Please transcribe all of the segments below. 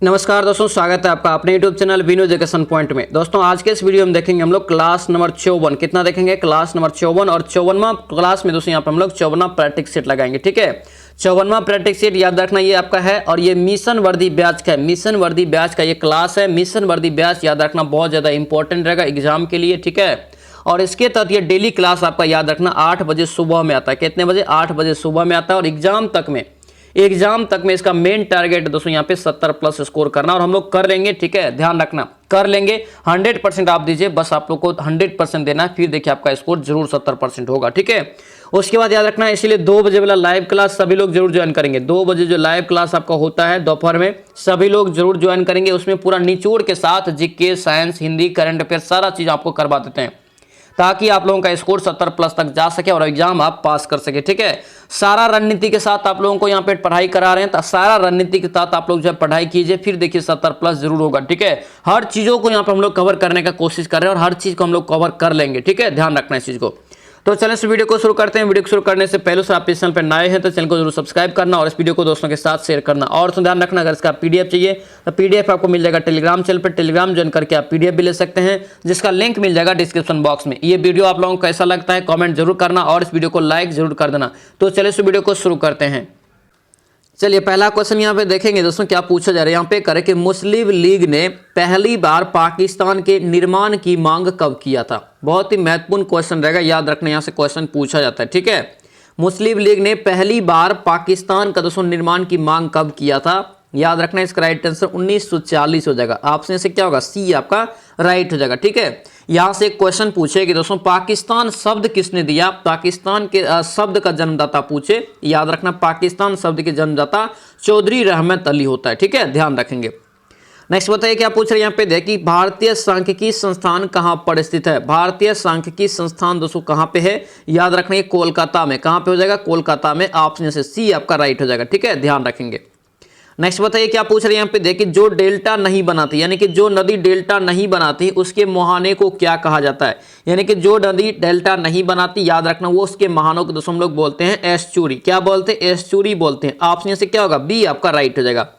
नमस्कार दोस्तों, स्वागत है आपका अपने YouTube चैनल विनो एजुकेशन पॉइंट में। दोस्तों आज के इस वीडियो में देखेंगे हम लोग क्लास नंबर 54। कितना देखेंगे? क्लास नंबर 54 और 54वां क्लास में दोस्तों यहाँ पे हम लोग 54वां प्रैक्टिस सेट लगाएंगे। ठीक है, 54वां प्रैक्टिस सेट याद रखना ये आपका है और ये मिशन वर्दी बैच का है। मिशन वर्दी बैच का ये क्लास है। मिशन वर्दी बैच याद रखना बहुत ज़्यादा इंपॉर्टेंट रहेगा एग्जाम के लिए। ठीक है, और इसके तहत ये डेली क्लास आपका याद रखना 8 बजे सुबह में आता है। कितने बजे? 8 बजे सुबह में आता है। और एग्जाम तक में इसका मेन टारगेट दोस्तों यहाँ पे 70+ स्कोर करना और हम लोग कर लेंगे। ठीक है, ध्यान रखना कर लेंगे। 100% आप दीजिए, बस आप लोग को 100% देना है, फिर देखिए आपका स्कोर जरूर 70% होगा। ठीक है, उसके बाद याद रखना इसलिए 2 बजे वाला लाइव क्लास सभी लोग जरूर ज्वाइन करेंगे। 2 बजे जो लाइव क्लास आपका होता है दोपहर में, सभी लोग जरूर ज्वाइन करेंगे। उसमें पूरा निचोड़ के साथ GK, science, Hindi, current affair सारा चीज आपको करवा देते हैं ताकि आप लोगों का स्कोर 70+ तक जा सके और एग्जाम आप पास कर सके। ठीक है, सारा रणनीति के साथ आप लोगों को यहाँ पे पढ़ाई करा रहे हैं, तो सारा रणनीति के साथ आप लोग जब पढ़ाई कीजिए फिर देखिए 70+ जरूर होगा। ठीक है, हर चीजों को यहाँ पे हम लोग कवर करने का कोशिश कर रहे हैं और हर चीज को हम लोग कवर कर लेंगे। ठीक है, ध्यान रखना इस चीज को। तो चलिए इस वीडियो को शुरू करते हैं। वीडियो को शुरू करने से पहले से आप इस चैनल पर नए हैं तो चैनल को जरूर सब्सक्राइब करना और इस वीडियो को दोस्तों के साथ शेयर करना। और तो ध्यान रखना अगर इसका पीडीएफ चाहिए तो पीडीएफ आपको मिल जाएगा टेलीग्राम चैनल पर। टेलीग्राम ज्वाइन करके आप पीडीएफ भी ले सकते हैं, जिसका लिंक मिल जाएगा डिस्क्रिप्शन बॉक्स में। ये वीडियो आप लोगों को कैसा लगता है कमेंट जरूर करना और इस वीडियो को लाइक जरूर कर देना। तो चलिए इस वीडियो को शुरू करते हैं। चलिए पहला क्वेश्चन यहाँ पे देखेंगे दोस्तों क्या पूछा जा रहा है। यहाँ पे करें कि मुस्लिम लीग ने पहली बार पाकिस्तान के निर्माण की मांग कब किया था। बहुत ही महत्वपूर्ण क्वेश्चन रहेगा, याद रखना यहाँ से क्वेश्चन पूछा जाता है। ठीक है, मुस्लिम लीग ने पहली बार पाकिस्तान का दोस्तों निर्माण की मांग कब किया था? याद रखना इसका राइट आंसर 1940 हो जाएगा। ऑप्शन से क्या होगा? सी आपका राइट हो जाएगा। ठीक है, यहां से एक क्वेश्चन पूछे कि दोस्तों पाकिस्तान शब्द किसने दिया? पाकिस्तान के शब्द का जन्मदाता पूछे, याद रखना पाकिस्तान शब्द के जन्मदाता चौधरी रहमत अली होता है। ठीक है, ध्यान रखेंगे। नेक्स्ट बताइए क्या पूछ रहे हैं यहाँ पे देखिए, भारतीय सांख्यिकी संस्थान कहां पर स्थित है? भारतीय सांख्यिकी संस्थान दोस्तों कहां पे है? याद रखना ये कोलकाता में। कहां पे हो जाएगा? कोलकाता में। ऑप्शन से सी आपका राइट हो जाएगा। ठीक है, ध्यान रखेंगे। नेक्स्ट बताइए क्या पूछ रहे हैं यहाँ पे देखिए, जो डेल्टा नहीं बनाती यानी कि जो नदी डेल्टा नहीं बनाती उसके मुहाने को क्या कहा जाता है? यानी कि जो नदी डेल्टा नहीं बनाती याद रखना वो उसके मुहानों को दोस्तों हम लोग बोलते हैं एस्चुरी। क्या बोलते हैं? एस्चुरी बोलते हैं। ऑप्शन से क्या होगा? बी आपका राइट हो जाएगा।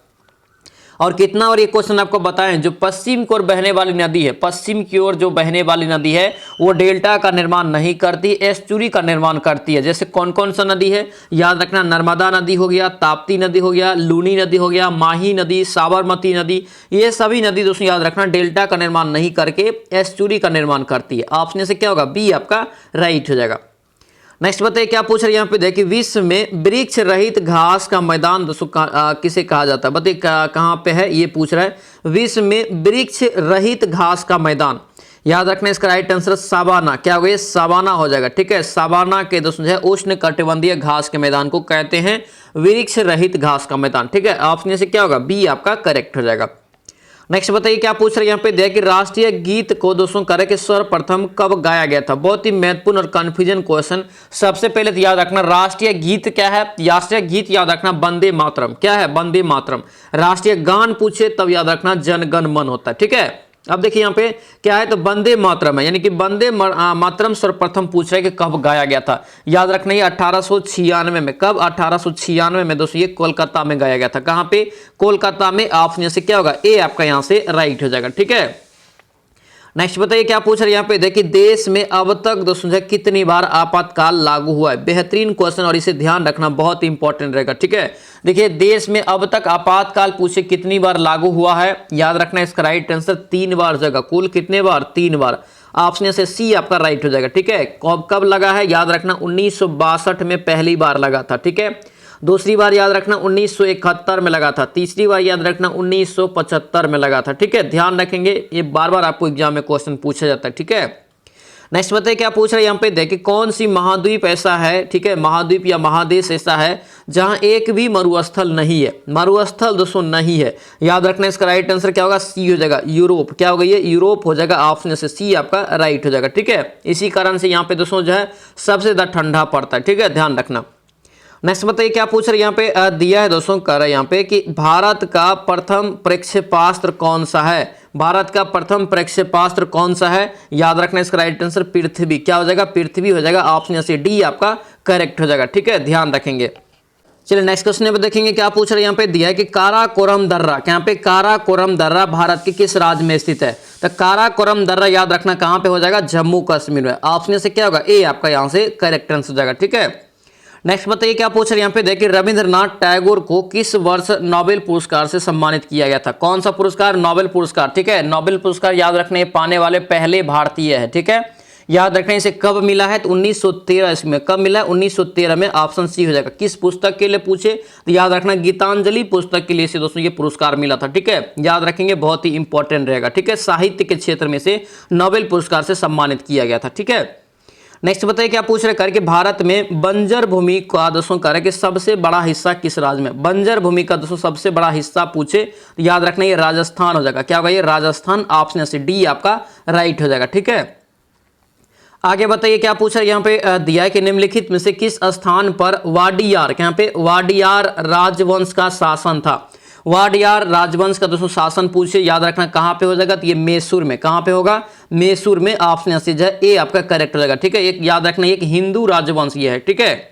और कितना और ये क्वेश्चन आपको बताएं, जो पश्चिम की ओर बहने वाली नदी है, पश्चिम की ओर जो बहने वाली नदी है वो डेल्टा का निर्माण नहीं करती, एस्चुरी का निर्माण करती है। जैसे कौन कौन सा नदी है? याद रखना नर्मदा नदी हो गया, ताप्ती नदी हो गया, लूनी नदी हो गया, माही नदी, साबरमती नदी, ये सभी नदी दोस्तों याद रखना डेल्टा का निर्माण नहीं करके एस्चुरी का निर्माण करती है। ऑप्शन से क्या होगा? बी आपका राइट हो जाएगा। नेक्स्ट बताइए क्या पूछ रहे हैं यहाँ पे देखिए, विश्व में वृक्ष रहित घास का मैदान दोस्तों किसे कहा जाता है? बताइए कहाँ पे है ये पूछ रहा है। विश्व में वृक्ष रहित घास का मैदान, याद रखना इसका राइट आंसर सावाना। क्या हो गया? सावाना हो जाएगा। ठीक है, सावाना के दोस्तों जो है उष्ण कटिबंधीय घास के मैदान को कहते हैं वृक्ष रहित घास का मैदान। ठीक है, ऑप्शन से क्या होगा? बी आपका करेक्ट हो जाएगा। नेक्स्ट बताइए क्या पूछ रहे हैं यहाँ पे देखिए, राष्ट्रीय गीत को दोस्तों करें कि सर्वप्रथम कब गाया गया था? बहुत ही महत्वपूर्ण और कंफ्यूजन क्वेश्चन। सबसे पहले तो याद रखना राष्ट्रीय गीत क्या है? राष्ट्रीय गीत याद रखना वंदे मातरम। क्या है? वंदे मातरम। राष्ट्रीय गान पूछे तब याद रखना जन गण मन होता है। ठीक है, अब देखिए यहाँ पे क्या है तो वंदे मातरम है, यानी कि वंदे मातरम सर्वप्रथम पूछ रहे हैं कि कब गाया गया था। याद रखना ये 1896 में। कब? 1896 में दोस्तों ये कोलकाता में गाया गया था। कहाँ पे? कोलकाता में। ऑप्शन से क्या होगा? ए आपका यहाँ से राइट हो जाएगा। ठीक है, नेक्स्ट बताइए क्या पूछ रहे हैं यहाँ पे देखिए, देश में अब तक दोस्तों कितनी बार आपातकाल लागू हुआ है? बेहतरीन क्वेश्चन और इसे ध्यान रखना बहुत इंपॉर्टेंट रहेगा। ठीक है, देखिए देश में अब तक आपातकाल पूछे कितनी बार लागू हुआ है? याद रखना इसका राइट आंसर 3 बार जाएगा। कुल कितने बार? 3 बार। ऑप्शन से सी आपका राइट हो जाएगा। ठीक है, कब लगा है? याद रखना 1962 में पहली बार लगा था। ठीक है, दूसरी बार याद रखना 1971 में लगा था, तीसरी बार याद रखना 1975 में लगा था। ठीक है, ध्यान रखेंगे ये बार बार आपको एग्जाम में क्वेश्चन पूछा जाता है। ठीक है, नेक्स्ट बताइए क्या पूछ रहे हैं यहाँ पे देखिए, कौन सी महाद्वीप ऐसा है? ठीक है, महाद्वीप या महादेश ऐसा है जहां एक भी मरुस्थल नहीं है? मरुस्थल दोस्तों नहीं है। याद रखना इसका राइट आंसर क्या होगा? सी हो जाएगा, यूरोप। क्या होगा? ये यूरोप हो जाएगा। ऑप्शन से सी आपका राइट हो जाएगा। ठीक है, इसी कारण से यहाँ पे दोस्तों जो है सबसे ज्यादा ठंडा पड़ता है। ठीक है, ध्यान रखना। नेक्स्ट बताइए क्या पूछ रहे हैं यहाँ पे दिया है दोस्तों कर रहा है यहाँ पे कि भारत का प्रथम प्रक्षेपास्त्र कौन सा है? भारत का प्रथम प्रक्षेपास्त्र कौन सा है? याद रखना इसका राइट आंसर पृथ्वी। क्या हो जाएगा? पृथ्वी हो जाएगा। ऑप्शन से डी आपका करेक्ट हो जाएगा। ठीक है, ध्यान रखेंगे। चलिए नेक्स्ट क्वेश्चन पे देखेंगे क्या पूछ रहे हैं। यहाँ पे दिया है कि काराकोरम दर्रा, यहाँ पे काराकोरम दर्रा भारत के किस राज्य में स्थित है। तो काराकोरम दर्रा याद रखना कहाँ पे हो जाएगा, जम्मू कश्मीर में। ऑप्शन से क्या होगा, ए आपका यहाँ से करेक्ट आंसर हो जाएगा। ठीक है, नेक्स्ट बताइए क्या पूछ रहे हैं। यहाँ पे देखिए रविंद्रनाथ टैगोर को किस वर्ष नोबेल पुरस्कार से सम्मानित किया गया था। कौन सा पुरस्कार, नोबेल पुरस्कार। ठीक है, नोबेल पुरस्कार याद रखने पाने वाले पहले भारतीय है। ठीक है, याद रखना इसे कब मिला है, तो 1913 इसमें कब मिला है, 1913 में। ऑप्शन सी हो जाएगा। किस पुस्तक के लिए पूछे तो याद रखना गीतांजलि पुस्तक के लिए से दोस्तों ये पुरस्कार मिला था। ठीक है, याद रखेंगे, बहुत ही इंपॉर्टेंट रहेगा। ठीक है, साहित्य के क्षेत्र में से नोबेल पुरस्कार से सम्मानित किया गया था। ठीक है, नेक्स्ट बताइए क्या पूछ रहे करके भारत में बंजर भूमि का दोस्तों कह रहे कि सबसे बड़ा हिस्सा किस राज्य में। बंजर भूमि का दोस्तों सबसे बड़ा हिस्सा पूछे तो याद रखना ये राजस्थान हो जाएगा। क्या होगा, ये राजस्थान। ऑप्शन से डी आपका राइट हो जाएगा। ठीक है, आगे बताइए क्या पूछा यहाँ पे दिया है कि निम्नलिखित में से किस स्थान पर वाडियार, यहाँ पे वाडियार राजवंश का शासन था। वाडियार राजवंश का दोस्तों शासन पूछे, याद रखना कहाँ पे हो जाएगा, तो ये मैसूर में। कहाँ पे होगा, मैसूर में। ऑप्शन से जो है ए आपका करेक्ट हो जाएगा। ठीक है, एक याद रखना एक हिंदू राजवंश ये है। ठीक है,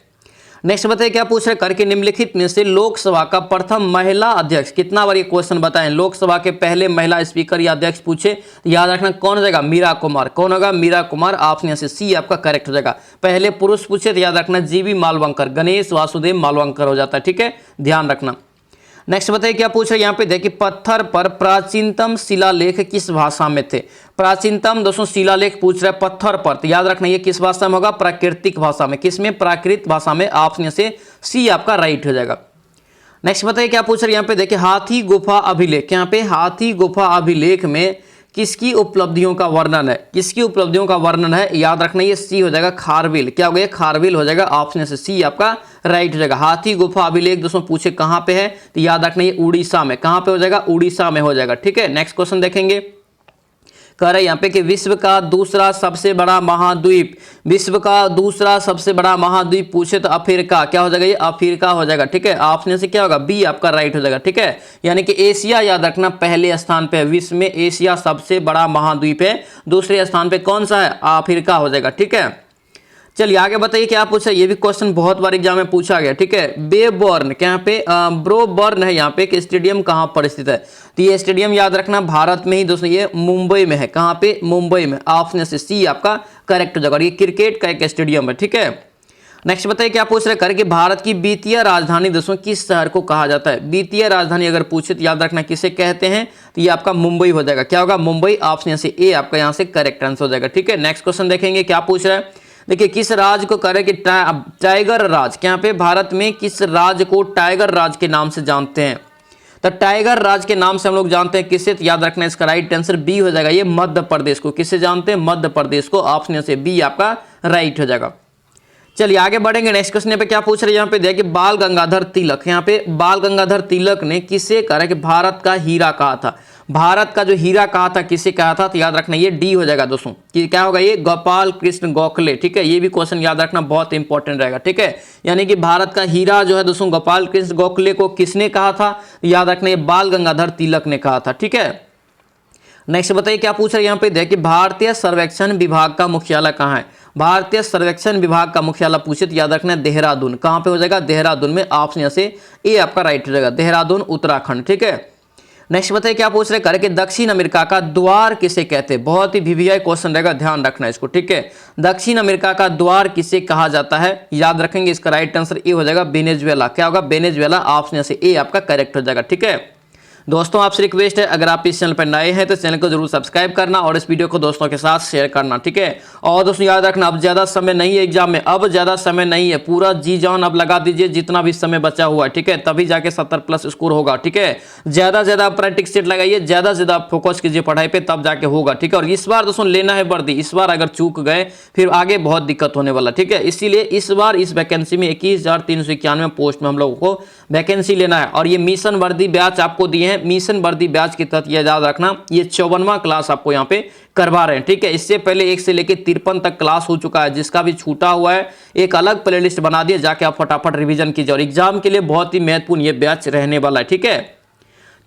नेक्स्ट बताइए क्या पूछ रहे करके निम्नलिखित में से लोकसभा का प्रथम महिला अध्यक्ष, कितना बार ये क्वेश्चन बताएं, लोकसभा के पहले महिला स्पीकर या अध्यक्ष पूछे तो याद रखना कौन हो जाएगा, मीरा कुमार। कौन होगा, मीरा कुमार। ऑप्शन से सी आपका करेक्ट हो जाएगा। पहले पुरुष पूछे तो याद रखना जीवी मालवंकर, गणेश वासुदेव मालवंकर हो जाता है। ठीक है, ध्यान रखना। नेक्स्ट बताइए क्या पूछ रहे हैं यहाँ पे देखिए पत्थर पर प्राचीनतम शिलालेख किस भाषा में थे। प्राचीनतम दोस्तों शिलालेख पूछ रहा है पत्थर पर, तो याद रखना ये किस भाषा में होगा, प्राकृतिक भाषा में। किसमें, प्राकृत भाषा में। ऑप्शन से सी आपका राइट हो जाएगा। नेक्स्ट बताइए क्या पूछ रहे हैं यहाँ पे देखिए हाथी गुफा अभिलेख, यहाँ पे हाथी गुफा अभिलेख में किसकी उपलब्धियों का वर्णन है। किसकी उपलब्धियों का वर्णन है, याद रखना ये सी हो जाएगा, खारविल। क्या हो गया, खारविल हो जाएगा। ऑप्शन से सी आपका राइट हो जाएगा। हाथी गुफा अभिलेख दोस्तों पूछे कहाँ पे है, तो याद रखना ये उड़ीसा में। कहाँ पे हो जाएगा, उड़ीसा में हो जाएगा। ठीक है, नेक्स्ट क्वेश्चन देखेंगे। कह रहे हैं यहाँ पे कि विश्व का दूसरा सबसे बड़ा महाद्वीप, विश्व का दूसरा सबसे बड़ा महाद्वीप पूछे तो अफ्रीका। क्या हो जाएगा, ये अफ्रीका हो जाएगा। ठीक है, ऑप्शन से क्या होगा, बी आपका राइट हो जाएगा। ठीक है, यानी कि एशिया याद रखना पहले स्थान पे है, विश्व में एशिया सबसे बड़ा महाद्वीप है। दूसरे स्थान पे कौन सा है, अफ्रीका हो जाएगा। ठीक है, चलिए आगे बताइए क्या पूछा। ये भी क्वेश्चन बहुत बार एग्जाम में पूछा गया। ठीक है, बेबर्न, यहाँ पे ब्रोबर्न है, यहाँ पे एक स्टेडियम कहाँ पर स्थित है, तो ये स्टेडियम याद रखना भारत में ही दोस्तों ये मुंबई में है। कहाँ पे, मुंबई में। ऑप्शन से सी आपका करेक्ट हो जाएगा। ये क्रिकेट का एक स्टेडियम है। ठीक है, नेक्स्ट बताइए क्या पूछ रहे कर कि भारत की वित्तीय राजधानी दोस्तों किस शहर को कहा जाता है। वित्तीय राजधानी अगर पूछे तो याद रखना किसे कहते हैं, तो ये आपका मुंबई हो जाएगा। क्या होगा, मुंबई। ऑप्शन से ए आपका यहाँ से करेक्ट आंसर हो जाएगा। ठीक है, नेक्स्ट क्वेश्चन देखेंगे क्या पूछ रहा है। देखिए किस राज्य को करें कि टाइगर राज, यहाँ पे भारत में किस राज्य को टाइगर राज के नाम से जानते हैं। तो टाइगर राज के नाम से हम लोग जानते हैं किसे, तो याद रखना इसका राइट आंसर बी हो जाएगा। ये मध्य प्रदेश को। किससे जानते हैं, मध्य प्रदेश को। ऑप्शन से बी आपका राइट हो जाएगा। चलिए आगे बढ़ेंगे। नेक्स्ट क्वेश्चन पे क्या पूछ रहे हैं यहाँ पे देखिए बाल गंगाधर तिलक, यहाँ पे बाल गंगाधर तिलक ने किसे कहा कि भारत का हीरा कहा था। भारत का जो हीरा कहा था किसे कहा था, तो याद रखना ये डी हो जाएगा दोस्तों। कि क्या होगा, ये गोपाल कृष्ण गोखले। ठीक है, ये भी क्वेश्चन याद रखना बहुत इंपॉर्टेंट रहेगा। ठीक है, यानी कि भारत का हीरा जो है दोस्तों गोपाल कृष्ण गोखले को किसने कहा था, याद रखना ये बाल गंगाधर तिलक ने कहा था। ठीक है, नेक्स्ट बताइए क्या पूछ रहे हैं यहाँ पे देखिए भारतीय सर्वेक्षण विभाग का मुख्यालय कहाँ है। भारतीय सर्वेक्षण विभाग का मुख्यालय पूछे तो याद रखना देहरादून। कहाँ पे हो जाएगा, देहरादून में। ऑप्शन से ए आपका राइट हो जाएगा, देहरादून उत्तराखंड। ठीक है, नेक्स्ट बताइए क्या पूछ रहे हैं कि दक्षिण अमेरिका का द्वार किसे कहते हैं। बहुत ही वीवीआई क्वेश्चन रहेगा, ध्यान रखना इसको। ठीक है, दक्षिण अमेरिका का द्वार किसे कहा जाता है, याद रखेंगे इसका राइट आंसर ए हो जाएगा, वेनेजुएला। क्या होगा, वेनेजुएला। ऑप्शन से ए आपका करेक्ट हो जाएगा। ठीक है दोस्तों, आपसे रिक्वेस्ट है अगर आप इस चैनल पर नए हैं तो चैनल को जरूर सब्सक्राइब करना और इस वीडियो को दोस्तों के साथ शेयर करना। ठीक है, और दोस्तों याद रखना अब ज़्यादा समय नहीं है एग्जाम में, अब ज़्यादा समय नहीं है, पूरा जी जान अब लगा दीजिए जितना भी समय बचा हुआ है। ठीक है, तभी जाके 70+ स्कोर होगा। ठीक है, ज़्यादा से ज़्यादा प्रैक्टिस सेट लगाइए, ज़्यादा से ज़्यादा फोकस कीजिए पढ़ाई पर, तब जाके होगा। ठीक है, और इस बार दोस्तों लेना है वर्दी, इस बार अगर चूक गए फिर आगे बहुत दिक्कत होने वाला। ठीक है, इसीलिए इस बार इस वैकेंसी में 21,391 पोस्ट में हम लोगों को वैकेंसी लेना है। और ये मिशन वर्दी बैच आपको दिए हैं, मिशन वर्दी बैच के तहत ये याद रखना ये 54वां क्लास आपको यहाँ पे करवा रहे हैं। ठीक है, इससे पहले 1 से लेकर 53 तक क्लास हो चुका है, जिसका भी छूटा हुआ है एक अलग प्लेलिस्ट बना दिए, जाके आप फटाफट रिवीजन कीजिए और एग्जाम के लिए बहुत ही महत्वपूर्ण ये बैच रहने वाला है। ठीक है,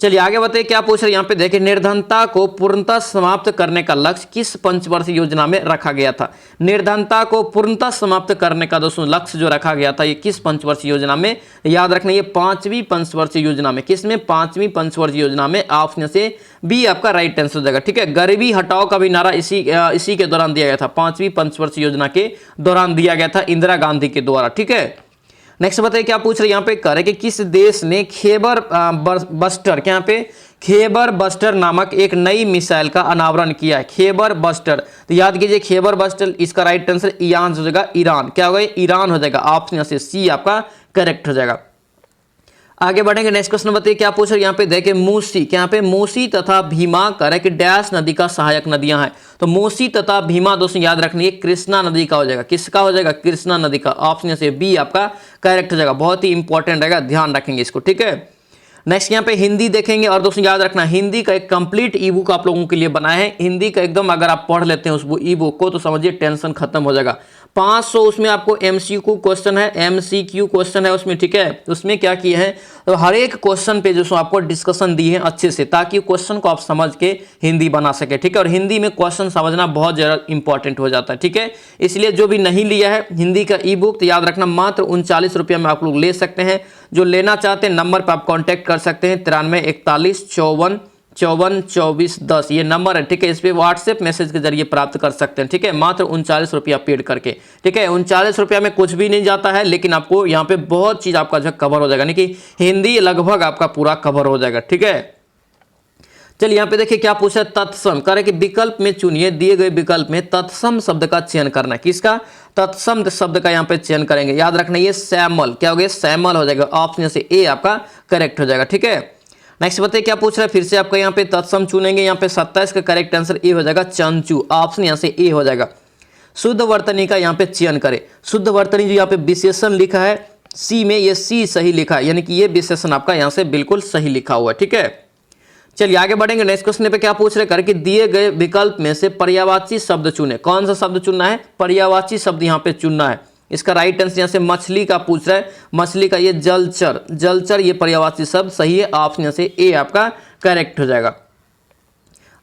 चलिए आगे बताइए क्या पूछ रहे हैं यहाँ पे देखिए, निर्धनता को पूर्णतः समाप्त करने का लक्ष्य किस पंचवर्षीय योजना में रखा गया था। निर्धनता को पूर्णतः समाप्त करने का दोस्तों लक्ष्य जो रखा गया था ये किस पंचवर्षीय योजना में, याद रखना ये 5वीं पंचवर्षीय योजना में। किसमें? 5वीं पंचवर्षीय योजना में। ऑप्शन से बी आपका राइट आंसर हो जाएगा। ठीक है, गरीबी हटाओ का भी नारा इसी के दौरान दिया गया था, 5वीं पंचवर्षीय योजना के दौरान दिया गया था इंदिरा गांधी के द्वारा। ठीक है, नेक्स्ट बताइए क्या पूछ रहे हैं यहाँ पे, कह रहे कि किस देश ने खैबर बस्टर, क्या यहाँ पे खैबर बस्टर नामक एक नई मिसाइल का अनावरण किया है। खैबर बस्टर, तो याद कीजिए खैबर बस्टर, इसका राइट आंसर ईरान हो जाएगा। ईरान क्या होगा? ईरान हो जाएगा। ऑप्शन से सी आपका करेक्ट हो जाएगा। आगे बढ़ेंगे, नेक्स्ट क्वेश्चन बताइए क्या पूछ रहे हैं यहाँ पे देखिए, मूसी, क्या यहाँ पे मूसी तथा भीमा करे कि डैश नदी का सहायक नदियां हैं। तो मूसी तथा भीमा दोस्तों याद रखनी है कृष्णा नदी का हो जाएगा। किसका हो जाएगा? कृष्णा नदी का। ऑप्शन से बी आपका करेक्ट हो जाएगा। बहुत ही इंपॉर्टेंट रहेगा, ध्यान रखेंगे इसको। ठीक है, नेक्स्ट यहाँ पे हिंदी देखेंगे और दोस्तों याद रखना हिंदी का एक कंप्लीट ई बुक आप लोगों के लिए बनाया है। हिंदी का एकदम अगर आप पढ़ लेते हैं उस ई बुक को तो समझिए टेंशन खत्म हो जाएगा। 500 उसमें आपको एमसीक्यू क्वेश्चन है, एमसीक्यू क्वेश्चन है उसमें। ठीक है, उसमें क्या किए हैं तो हर एक क्वेश्चन पे जो आपको डिस्कशन दी है अच्छे से, ताकि क्वेश्चन को आप समझ के हिंदी बना सके। ठीक है, और हिंदी में क्वेश्चन समझना बहुत ज़्यादा इंपॉर्टेंट हो जाता है। ठीक है, इसलिए जो भी नहीं लिया है हिंदी का ई बुक तो याद रखना मात्र 39 रुपये में आप लोग ले सकते हैं। जो लेना चाहते हैं नंबर पर आप कॉन्टैक्ट कर सकते हैं, 93 41 54 54 24 10 ये नंबर है। ठीक है, इस पे व्हाट्सएप मैसेज के जरिए प्राप्त कर सकते हैं। ठीक है, मात्र 39 रुपया पेड करके। ठीक है, 39 रुपया में कुछ भी नहीं जाता है, लेकिन आपको यहाँ पे बहुत चीज आपका जो कवर हो जाएगा, यानी कि हिंदी लगभग आपका पूरा कवर हो जाएगा। ठीक है, चलिए यहाँ पे देखिए क्या पूछा है, तत्सम करे कि विकल्प में चुनिए, दिए गए विकल्प में तत्सम शब्द का चयन करना है। किसका? तत्सम शब्द का यहाँ पे चयन करेंगे। याद रखना ये श्यामल, क्या हो गया? श्यामल हो जाएगा। ऑप्शन से ए आपका करेक्ट हो जाएगा। ठीक है, नेक्स्ट बताइए क्या पूछ रहा है, फिर से आपका यहाँ पे तत्सम चुनेंगे। यहाँ पे 27 का करेक्ट आंसर ए हो जाएगा चंचू। ऑप्शन यहाँ से ए हो जाएगा। शुद्ध वर्तनी का यहाँ पे चयन करें। शुद्ध वर्तनी जो यहाँ पे विशेषण लिखा है सी में, ये सी सही लिखा है, यानी कि ये विशेषण आपका यहाँ से बिल्कुल सही लिखा हुआ है। ठीक है, चलिए आगे बढ़ेंगे। नेक्स्ट क्वेश्चन पे क्या पूछ रहे करके दिए गए विकल्प में से पर्यायवाची शब्द चुने। कौन सा शब्द चुनना है? पर्यायवाची शब्द यहाँ पे चुनना है। इसका राइट आंसर यहाँ से मछली का पूछ रहा है। मछली का ये जलचर, जलचर ये पर्यायवाची शब्द सही है। ऑप्शन से ए आपका करेक्ट हो जाएगा।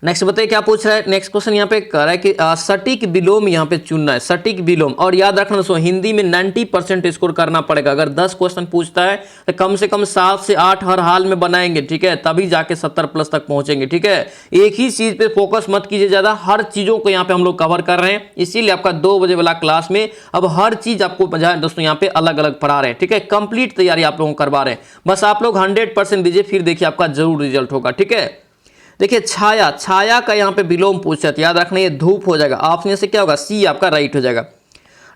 नेक्स्ट बताइए क्या पूछ रहा है। नेक्स्ट क्वेश्चन यहाँ पे कह रहा है कि सटीक विलोम यहाँ पे चुनना है। सटीक विलोम, और याद रखना दोस्तों हिंदी में 90% स्कोर करना पड़ेगा। अगर 10 क्वेश्चन पूछता है तो कम से कम 7 से 8 हर हाल में बनाएंगे। ठीक है, तभी जाके 70+ तक पहुंचेंगे। ठीक है, एक ही चीज पे फोकस मत कीजिए ज्यादा, हर चीजों को यहाँ पे हम लोग कवर कर रहे हैं। इसीलिए आपका 2 बजे वाला क्लास में अब हर चीज आपको दोस्तों यहाँ पे अलग अलग पढ़ा रहे हैं। ठीक है, कंप्लीट तैयारी आप लोगों को करवा रहे हैं। बस आप लोग 100% दीजिए, फिर देखिए आपका जरूर रिजल्ट होगा। ठीक है, देखिए छाया, छाया का यहाँ पे विलोम पूछा है, याद रखना ये धूप हो जाएगा। ऑप्शन से क्या होगा? सी आपका राइट हो जाएगा।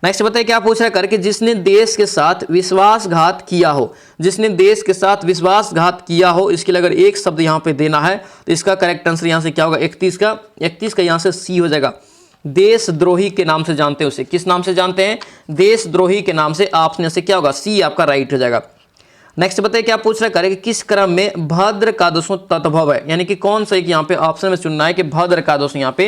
नेक्स्ट बताइए क्या पूछ रहा है करके जिसने देश के साथ विश्वासघात किया हो। जिसने देश के साथ विश्वासघात किया हो, इसके लिए अगर एक शब्द यहाँ पे देना है तो इसका करेक्ट आंसर यहाँ से क्या होगा? 31 का यहाँ से सी हो जाएगा। देशद्रोही के नाम से जानते हैं उसे। किस नाम से जानते हैं? देशद्रोही के नाम से। ऑप्शन से क्या होगा? सी आपका राइट हो जाएगा। नेक्स्ट बताइए क्या पूछ रहा है कि किस क्रम में भद्र का दोस्तों तद्भव है, यानी कि कौन सा एक यहाँ पे ऑप्शन में चुनना है कि भद्र का दोस्तों यहाँ पे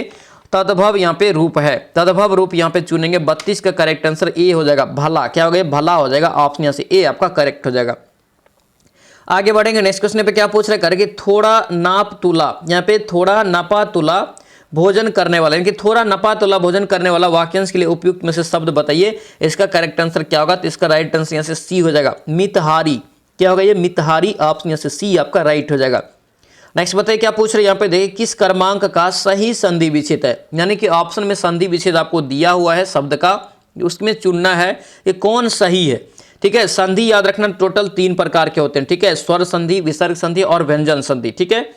तद्भव यहाँ पे रूप है। तद्भव रूप यहाँ पे चुनेंगे। 32 का करेक्ट आंसर ए हो जाएगा। भला, क्या हो गया? भला हो जाएगा। ऑप्शन यहाँ से ए आपका करेक्ट हो जाएगा। आगे बढ़ेंगे। नेक्स्ट क्वेश्चन पे क्या पूछ रहा है कि थोड़ा नाप तुला, यहाँ पे थोड़ा नपा तुला भोजन करने वाला, यानी कि थोड़ा नपा तुला भोजन करने वाला वाक्यांश के लिए उपयुक्त में से शब्द बताइए। इसका करेक्ट आंसर क्या होगा? तो इसका राइट आंसर यहाँ से सी हो जाएगा। मितहारी, क्या होगा? ये मितहारी। ऑप्शन यहाँ से सी आपका राइट हो जाएगा। नेक्स्ट बताइए क्या पूछ रहे हैं यहाँ पे देखिए किस क्रमांक का सही संधि विच्छेद है, यानी कि ऑप्शन में संधि विच्छेद आपको दिया हुआ है शब्द का, उसमें चुनना है कि कौन सही है। ठीक है, संधि याद रखना टोटल 3 प्रकार के होते हैं। ठीक है, स्वर संधि, विसर्ग संधि और व्यंजन संधि। ठीक है,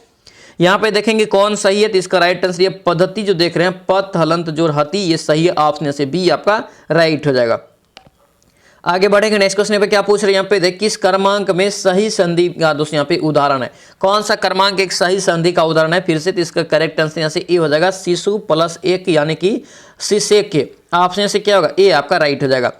यहाँ पे देखेंगे कौन सही है तो इसका राइट आंसर ये पद्धति जो देख रहे हैं पथ हलंत जोर हति, ये सही है। ऑप्शन से बी आपका राइट हो जाएगा। आगे बढ़ेंगे। नेक्स्ट क्वेश्चन पे क्या पूछ रहे हैं यहाँ पे देख किस क्रमांक में सही संधि का दोस्तों यहाँ पे उदाहरण है। कौन सा क्रमांक एक सही संधि का उदाहरण है? फिर से तो इसका करेक्ट आंसर यहाँ से ए हो जाएगा। शिशु +1 यानी कि शिशे के। ऑप्शन से क्या होगा? ए आपका राइट हो जाएगा।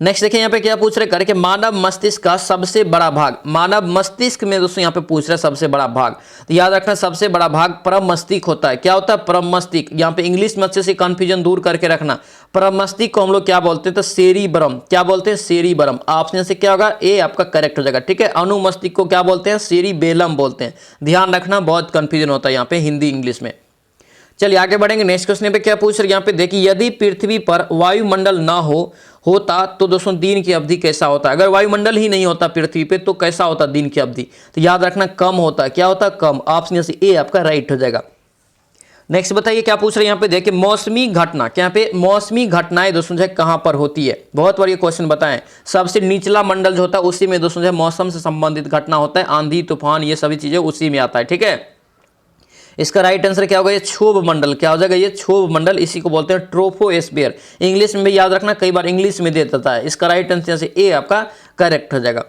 नेक्स्ट देखिए यहाँ पे क्या पूछ रहे करके मानव मस्तिष्क का सबसे बड़ा भाग, मानव मस्तिष्क में दोस्तों यहाँ पे पूछ रहे सबसे बड़ा भाग, तो याद रखना सबसे बड़ा भाग परम मस्तिष्क होता है। क्या होता है? परम मस्तिष्क। यहाँ पे इंग्लिश में अच्छे से कंफ्यूजन दूर करके रखना। परम मस्तिष्क को हम लोग क्या बोलते हैं? तो सेरिब्रम। क्या बोलते हैं? सेरिब्रम। ऑप्शन से क्या होगा? ए आपका करेक्ट हो जाएगा। ठीक है, अनुमस्तिष्क को क्या बोलते हैं? सेरिबेलम बोलते हैं। ध्यान रखना, बहुत कंफ्यूजन होता है यहाँ पे हिंदी इंग्लिश में। चलिए आगे बढ़ेंगे। नेक्स्ट क्वेश्चन पे क्या पूछ रहे हैं यहाँ पे देखिए, यदि पृथ्वी पर वायुमंडल ना होता तो दोस्तों दिन की अवधि कैसा होता? अगर वायुमंडल ही नहीं होता पृथ्वी पे तो कैसा होता दिन की अवधि? तो याद रखना कम होता। क्या होता? कम। ऑप्शन से ए आपका राइट हो जाएगा। नेक्स्ट बताइए क्या पूछ रहे हैं यहाँ पे देखिए, मौसमी घटना, क्या पे मौसमी घटनाएं दोस्तों जो है कहां पर होती है? बहुत बार ये क्वेश्चन बताएं। सबसे निचला मंडल जो होता है उसी में दोस्तों जो है मौसम से संबंधित घटना होता है, आंधी तूफान ये सभी चीजें उसी में आता है। ठीक है, इसका राइट आंसर क्या होगा? ये क्षोभ मंडल। क्या हो जाएगा? ये क्षोभ मंडल, इसी को बोलते हैं ट्रोपोस्फियर। इंग्लिश में भी याद रखना, कई बार इंग्लिश में दे देता है। इसका राइट आंसर से ए आपका करेक्ट हो जाएगा।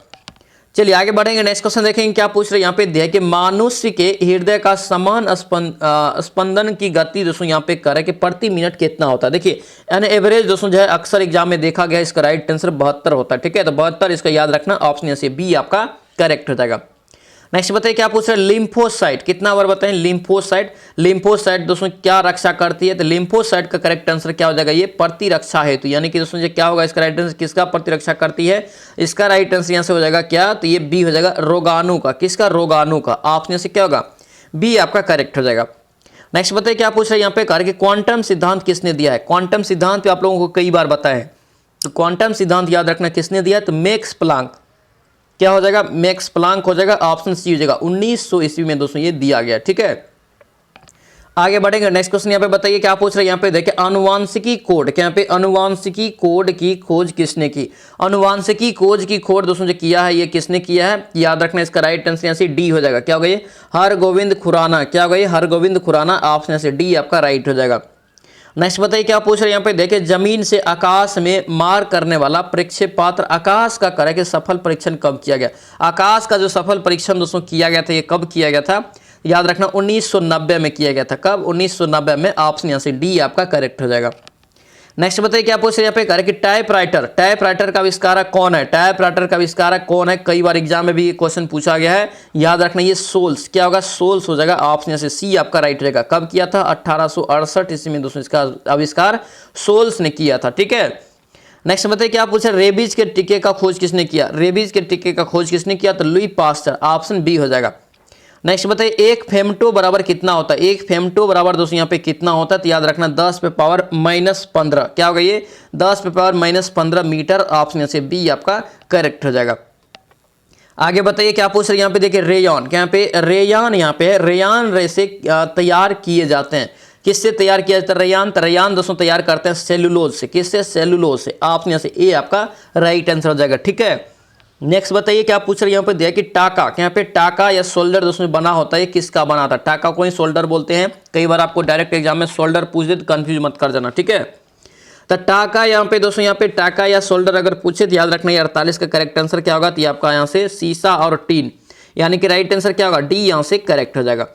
चलिए आगे बढ़ेंगे। नेक्स्ट क्वेश्चन देखेंगे क्या पूछ रहे हैं यहाँ पे देखिए, मनुष्य के हृदय का समान स्पंदन की गति दोस्तों यहाँ पे करे कि प्रति मिनट कितना होता है? देखिए यानी एवरेज दोस्तों जो है अक्सर एग्जाम में देखा गया, इसका राइट आंसर 72 होता है। ठीक है, तो 72 इसका याद रखना, ऑप्शन से बी आपका करेक्ट हो जाएगा। नेक्स्ट बताइए क्या पूछ रहे हैं, लिम्फोसाइट। कितना बार बताएं? लिम्फोसाइट। लिम्फोसाइट दोस्तों क्या रक्षा करती है? तो लिम्फोसाइट का करेक्ट आंसर क्या हो जाएगा? ये प्रतिरक्षा हेतु, यानी कि दोस्तों ये क्या होगा? इसका राइट आंसर किसका प्रतिरक्षा करती है? इसका राइट आंसर यहाँ से हो जाएगा क्या? तो ये बी हो जाएगा, रोगाणु का। किसका? रोगाणु का। ऑप्शन से क्या होगा? बी आपका करेक्ट हो जाएगा। नेक्स्ट बताइए क्या पूछ रहे हैं यहाँ पे करके, क्वांटम सिद्धांत किसने दिया है? क्वांटम सिद्धांत आप लोगों को कई बार बताया है, तो क्वांटम सिद्धांत याद रखना किसने दिया? तो मैक्स प्लांक। क्या हो जाएगा? मैक्स प्लांक हो जाएगा। ऑप्शन सी हो जाएगा। 1900 ईस्वी में दोस्तों ये दिया गया। ठीक है, आगे बढ़ेंगे। नेक्स्ट क्वेश्चन यहाँ पे बताइए क्या पूछ रहे हैं यहाँ पे देखिए, अनुवांशिकी कोड। क्या यहाँ पे अनुवांशिकी कोड की खोज किसने की? अनुवांशिकी खोज की खोज दोस्तों जो किया है ये किसने किया है? याद रखना, इसका राइट आंसर यहाँ से डी हो जाएगा। क्या हो गया? ये हरगोविंद खुराना। क्या हो गया? हरगोविंद खुराना। ऑप्शन से डी आपका राइट हो जाएगा। नेक्स्ट बताइए क्या पूछ रहे हैं यहाँ पे देखिए, जमीन से आकाश में मार करने वाला प्रक्षेपास्त्र आकाश का करे कि सफल परीक्षण कब किया गया? आकाश का जो सफल परीक्षण दोस्तों किया गया था ये कब किया गया था? याद रखना 1990 में किया गया था। कब? 1990 में। ऑप्शन यहाँ से डी आपका करेक्ट हो जाएगा। नेक्स्ट बताइए क्या पूछ रहे हैं यहाँ पे करे कि टाइपराइटर। टाइपराइटर का आविष्कारक कौन है? टाइपराइटर का आविष्कारक कौन है? कई बार एग्जाम में भी ये क्वेश्चन पूछा गया है। याद रखना ये सोल्स। क्या होगा? सोल्स हो जाएगा। ऑप्शन से सी आपका राइट रहेगा। कब किया था? 1868 ईस्वी में दोस्तों इसका आविष्कार सोल्स ने किया था। ठीक है, नेक्स्ट बताइए क्या पूछा, रेबीज के टीके का खोज किसने किया? रेबीज के टीके का खोज किसने किया? तो लुई पास्चर। ऑप्शन बी हो जाएगा। नेक्स्ट बताइए एक फेमटो बराबर कितना होता है? एक फेमटो बराबर दोस्तों यहाँ पे कितना होता है? तो याद रखना 10 पे पावर -15। क्या होगा? ये 10 पे पावर -15 मीटर। ऑप्शन से बी आपका करेक्ट हो जाएगा। आगे बताइए क्या पूछ रहे हैं यहाँ पे देखिए, रेयान। क्या यहाँ पे रेयान? यहाँ पे रेयान रेसे तैयार किए जाते हैं। किससे तैयार किया जाता है रेयान? तो रेयान दोस्तों तैयार करते हैं सेलुलोज से। किससे? सेलुलोज से। ऑप्शन से ए आपका राइट आंसर हो जाएगा। ठीक है, नेक्स्ट बताइए क्या पूछ रहे हैं यहाँ पे देखिए, टाका। क्या यहाँ पे टाका या शोल्डर दोस्तों बना होता है, किसका बना था? टाका को ही शोल्डर बोलते हैं। कई बार आपको डायरेक्ट एग्जाम में शोल्डर पूछ दे तो कंफ्यूज मत कर जाना। ठीक है, तो टाका यहाँ पे दोस्तों यहाँ पे टाका या शोल्डर अगर पूछे तो याद रखना ये 48 का करेक्ट आंसर क्या होगा? तो आपका यहाँ से शीशा और टीन, यानी कि राइट आंसर क्या होगा? डी यहाँ से करेक्ट हो जाएगा।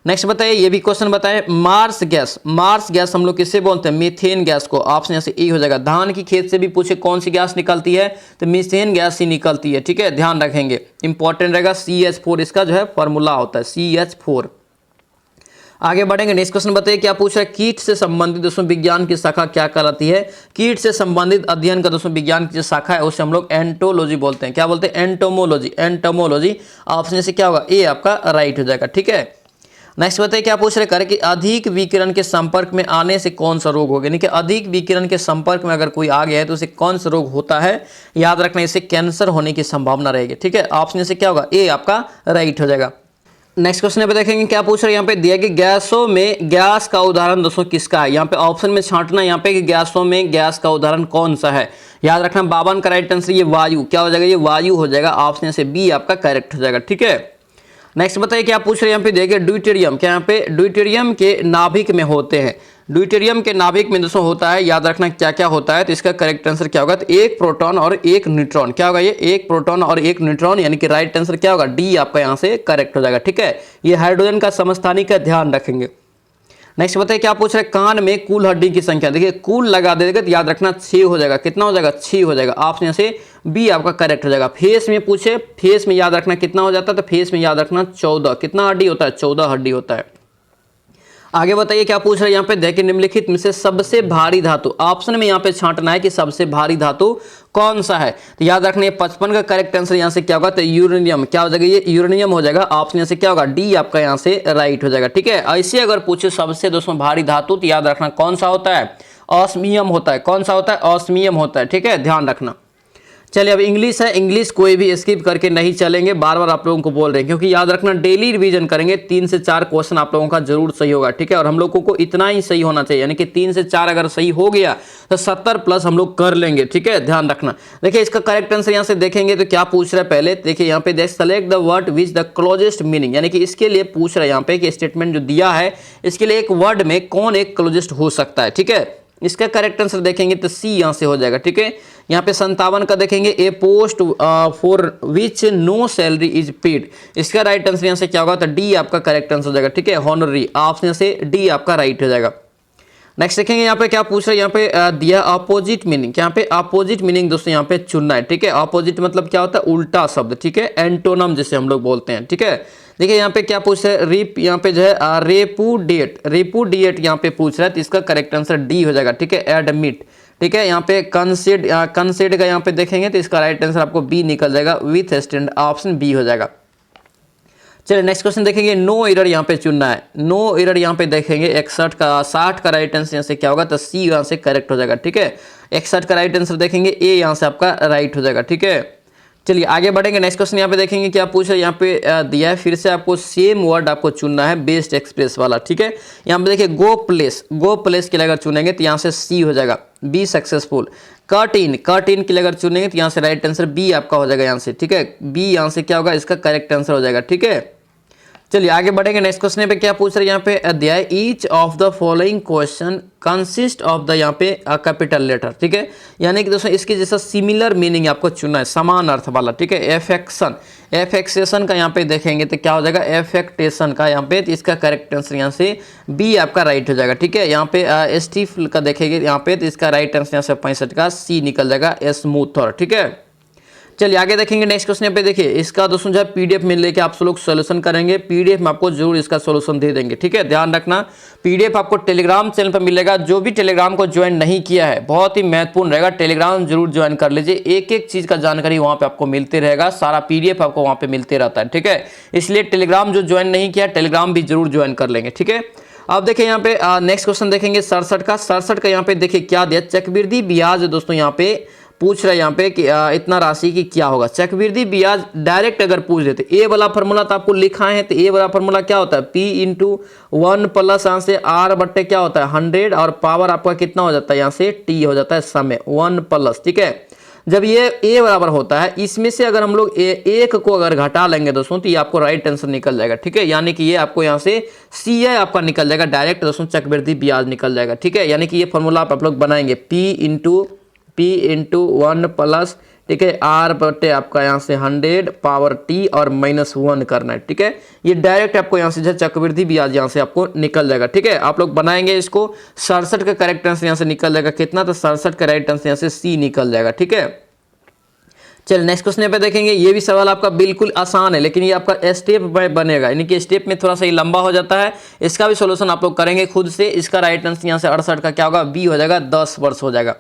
नेक्स्ट बताइए, ये भी क्वेश्चन बताएं, मार्स गैस। मार्स गैस हम लोग किससे बोलते हैं? मीथेन गैस को। ऑप्शन यहाँ से ए हो जाएगा। धान की खेत से भी पूछे कौन सी गैस निकलती है? तो मीथेन गैस ही निकलती है। ठीक है, ध्यान रखेंगे, इंपॉर्टेंट रहेगा। CH4 इसका जो है फॉर्मूला होता है, CH4। आगे बढ़ेंगे। नेक्स्ट क्वेश्चन बताइए क्या पूछ रहा है, कीट से संबंधित दोस्तों विज्ञान की शाखा क्या कहलाती है? कीट से संबंधित अध्ययन का दोस्तों विज्ञान की जो शाखा है उसे हम लोग एंटोलॉजी बोलते हैं। क्या बोलते हैं? एंटोमोलॉजी। एंटोमोलॉजी। ऑप्शन से क्या होगा? ए आपका राइट हो जाएगा। ठीक है, नेक्स्ट बताइए क्या पूछ रहे हैं कि अधिक विकिरण के संपर्क में आने से कौन सा रोग होगा? यानी कि अधिक विकिरण के संपर्क में अगर कोई आ गया है तो उसे कौन सा रोग होता है? याद रखना इससे कैंसर होने की संभावना रहेगी। ठीक है, ऑप्शन से क्या होगा? ए आपका राइट हो जाएगा। नेक्स्ट क्वेश्चन पे देखेंगे क्या पूछ रहे हैं यहाँ पे दिया कि गैसों में गैस का उदाहरण दोस्तों किसका है? यहाँ पे ऑप्शन में छांटना यहाँ पे कि गैसों में गैस का उदाहरण कौन सा है? याद रखना 52 का राइट आंसर ये वायु। क्या हो जाएगा? ये वायु हो जाएगा। ऑप्शन से बी आपका करेक्ट हो जाएगा। ठीक है, नेक्स्ट बताइए क्या पूछ रहे हैं यहाँ पे देखिए, ड्यूटेरियम। क्या यहाँ पे ड्यूटेरियम के नाभिक में होते हैं? ड्यूटेरियम के नाभिक में दोस्तों होता है, याद रखना क्या क्या होता है? तो इसका करेक्ट आंसर क्या होगा? तो एक प्रोटॉन और एक न्यूट्रॉन। क्या होगा? ये एक प्रोटॉन और एक न्यूट्रॉन, यानी कि राइट आंसर क्या होगा? डी आपका यहाँ से करेक्ट हो जाएगा। ठीक है, ये हाइड्रोजन का समस्थानिक का ध्यान रखेंगे। नेक्स्ट बताइए क्या पूछ रहे हैं, कान में कुल हड्डी की संख्या। देखिए कुल लगा देगा तो याद रखना 6 हो जाएगा। कितना हो जाएगा, 6 हो जाएगा। ऑप्शन यहाँ से बी आपका करेक्ट हो जाएगा। फेस में पूछे, फेस में याद रखना कितना हो जाता है, तो फेस में याद रखना 14। कितना हड्डी होता है, 14 हड्डी होता है। आगे बताइए क्या पूछ रहे हैं यहाँ पे, देखिए निम्नलिखित में से सबसे भारी धातु, ऑप्शन में यहाँ पे छांटना है कि सबसे भारी धातु कौन सा है। तो याद रखना ये 55 का करेक्ट आंसर यहाँ से क्या होगा, तो यूरेनियम। क्या हो जाएगा, ये यूरेनियम हो जाएगा। ऑप्शन यहाँ से क्या होगा, डी आपका यहाँ से राइट हो जाएगा। ठीक है, ऐसे अगर पूछे सबसे दोस्तों भारी धातु तो याद रखना कौन सा होता है, ऑस्मियम होता है। कौन सा होता है, ऑस्मियम होता है। ठीक है, ध्यान रखना। चलिए अब इंग्लिश है, इंग्लिश कोई भी स्किप करके नहीं चलेंगे, बार बार आप लोगों को बोल रहे हैं, क्योंकि याद रखना डेली रिवीजन करेंगे 3 से 4 क्वेश्चन आप लोगों का जरूर सही होगा। ठीक है, और हम लोगों को इतना ही सही होना चाहिए, यानी कि 3 से 4 अगर सही हो गया तो 70 प्लस हम लोग कर लेंगे। ठीक है, ध्यान रखना। देखिए इसका करेक्ट आंसर यहाँ से देखेंगे तो क्या पूछ रहा है, पहले देखिए यहाँ पे देख, select the word which the closest meaning, यानी कि इसके लिए पूछ रहा है यहाँ पे कि स्टेटमेंट जो दिया है इसके लिए एक वर्ड में कौन एक क्लोजेस्ट हो सकता है। ठीक है, इसका करेक्ट आंसर देखेंगे तो सी यहाँ से हो जाएगा। ठीक है, यहाँ पे 57 का देखेंगे, a post for which no salary is paid. इसका राइट आंसर यहाँ से क्या होगा, तो डी आपका करेक्ट आंसर हो जाएगा। ठीक है, हॉनरी। ऑप्शन से डी आपका राइट हो जाएगा। नेक्स्ट देखेंगे यहाँ पे क्या पूछ रहे हैं, यहाँ पे दिया अपोजिट मीनिंग। यहाँ पे अपोजिट मीनिंग दोस्तों यहाँ पे चुनना है। ठीक है, अपोजिट मतलब क्या होता है, उल्टा शब्द। ठीक है, एंटोनम जिसे हम लोग बोलते हैं। ठीक है, देखिए यहाँ पे क्या पूछ रहे हैं, रिप यहाँ पे जो है रेपुडिएट, रेपुडिएट यहाँ पे पूछ रहा है, तो इसका करेक्ट आंसर डी हो जाएगा। ठीक है, एडमिट। ठीक है, यहाँ पे कंसीड, कंसीड का यहाँ पे देखेंगे तो इसका राइट आंसर आपको बी निकल जाएगा, विथ स्टैंड। ऑप्शन बी हो जाएगा। चलिए नेक्स्ट क्वेश्चन देखेंगे, नो एरर यहाँ पे चुनना है। नो एरर यहाँ पे देखेंगे 61 का, 60 का राइट आंसर यहाँ से क्या होगा, तो सी यहाँ से करेक्ट हो जाएगा। ठीक है, 61 का राइट आंसर देखेंगे, ए यहाँ से आपका राइट हो जाएगा। ठीक है, चलिए आगे बढ़ेंगे। नेक्स्ट क्वेश्चन यहाँ पे देखेंगे क्या पूछ रहे हैं, यहाँ पे दिया है, फिर से आपको सेम वर्ड आपको चुनना है, बेस्ट एक्सप्रेस वाला। ठीक है, यहाँ पे देखिए गो प्लेस, गो प्लेस के लिए अगर चुनेंगे तो यहाँ से सी हो जाएगा, be successful. Cut in, cut in के लिए अगर चुनेंगे तो यहाँ से राइट आंसर बी आपका हो जाएगा यहाँ से। ठीक है, बी यहाँ से क्या होगा, इसका करेक्ट आंसर हो जाएगा। ठीक है, चलिए आगे बढ़ेंगे। नेक्स्ट क्वेश्चन पे क्या पूछ रहे हैं, यहाँ पे अध्याय each of the following question consist of the यहाँ पे कैपिटल लेटर। ठीक है, यानी कि दोस्तों इसके जैसा सिमिलर मीनिंग आपको चुनना है, समान अर्थ वाला। ठीक है, एफेक्शन, एफेक्सेशन का यहाँ पे देखेंगे तो क्या हो जाएगा, एफेक्टेशन का यहाँ पे, तो इसका करेक्ट आंसर यहाँ से बी आपका राइट हो जाएगा। ठीक है, यहाँ पे स्टीफ का देखेंगे यहाँ पे, तो इसका राइट आंसर यहाँ से 65 का सी निकल जाएगा, स्मूथर। ठीक है, चलिए आगे देखेंगे। नेक्स्ट क्वेश्चन पे देखिए, इसका दोस्तों जो है पीडीएफ में लेके आप लोग सॉल्यूशन करेंगे, पीडीएफ में आपको जरूर इसका सॉल्यूशन दे देंगे। ठीक है, ध्यान रखना पीडीएफ आपको टेलीग्राम चैनल पर मिलेगा। जो भी टेलीग्राम को ज्वाइन नहीं किया है, बहुत ही महत्वपूर्ण रहेगा, टेलीग्राम जरूर ज्वाइन कर लीजिए। एक एक चीज का जानकारी वहां पे आपको मिलते रहेगा, सारा पीडीएफ आपको वहां पे मिलते रहता है। ठीक है, इसलिए टेलीग्राम जो ज्वाइन नहीं किया, टेलीग्राम भी जरूर ज्वाइन कर लेंगे। ठीक है, अब देखिए यहाँ पे नेक्स्ट क्वेश्चन देखेंगे 67 का। 67 का यहाँ पे देखिए क्या दिया, चक्रवृद्धि ब्याज दोस्तों यहाँ पे पूछ रहा है यहाँ पे कि इतना राशि की क्या होगा। चक्रवृद्धि ब्याज डायरेक्ट अगर पूछ देते, ए वाला फॉर्मूला तो आपको लिखा है, तो ए वाला फॉर्मूला क्या होता है, पी इंटू 1 प्लस यहाँ से आर बट्टे क्या होता है 100, और पावर आपका कितना हो जाता है यहाँ से टी हो जाता है समय 1 प्लस। ठीक है, जब ये ए बराबर होता है, इसमें से अगर हम लोग एक को अगर घटा लेंगे दोस्तों तो ये आपको राइट आंसर निकल जाएगा। ठीक है, यानी कि ये आपको यहाँ से सी है आपका निकल जाएगा डायरेक्ट दोस्तों, चक्रवृद्धि ब्याज निकल जाएगा। ठीक है, यानी कि ये फॉर्मूला आप लोग बनाएंगे, पी इंटू 1 प्लस, ठीक है, आर बटे आपका यहाँ से 100 पावर टी और -1 करना है। ठीक है, ये डायरेक्ट आपको यहाँ से चक्रवृद्धि ब्याज यहाँ से आपको निकल जाएगा। ठीक है, आप लोग बनाएंगे इसको। 67 का करेक्ट आंसर यहाँ से निकल जाएगा कितना, तो 67 का राइट आंसर यहाँ से सी निकल जाएगा। ठीक है, चलिए नेक्स्ट क्वेश्चन पे देखेंगे। ये भी सवाल आपका बिल्कुल आसान है, लेकिन ये आपका स्टेप में बनेगा, यानी कि स्टेप में थोड़ा सा ही लंबा हो जाता है। इसका भी सॉल्यूशन आप लोग करेंगे खुद से। इसका राइट आंसर यहाँ से 68 का क्या होगा, बी हो जाएगा, 10 वर्ष हो जाएगा।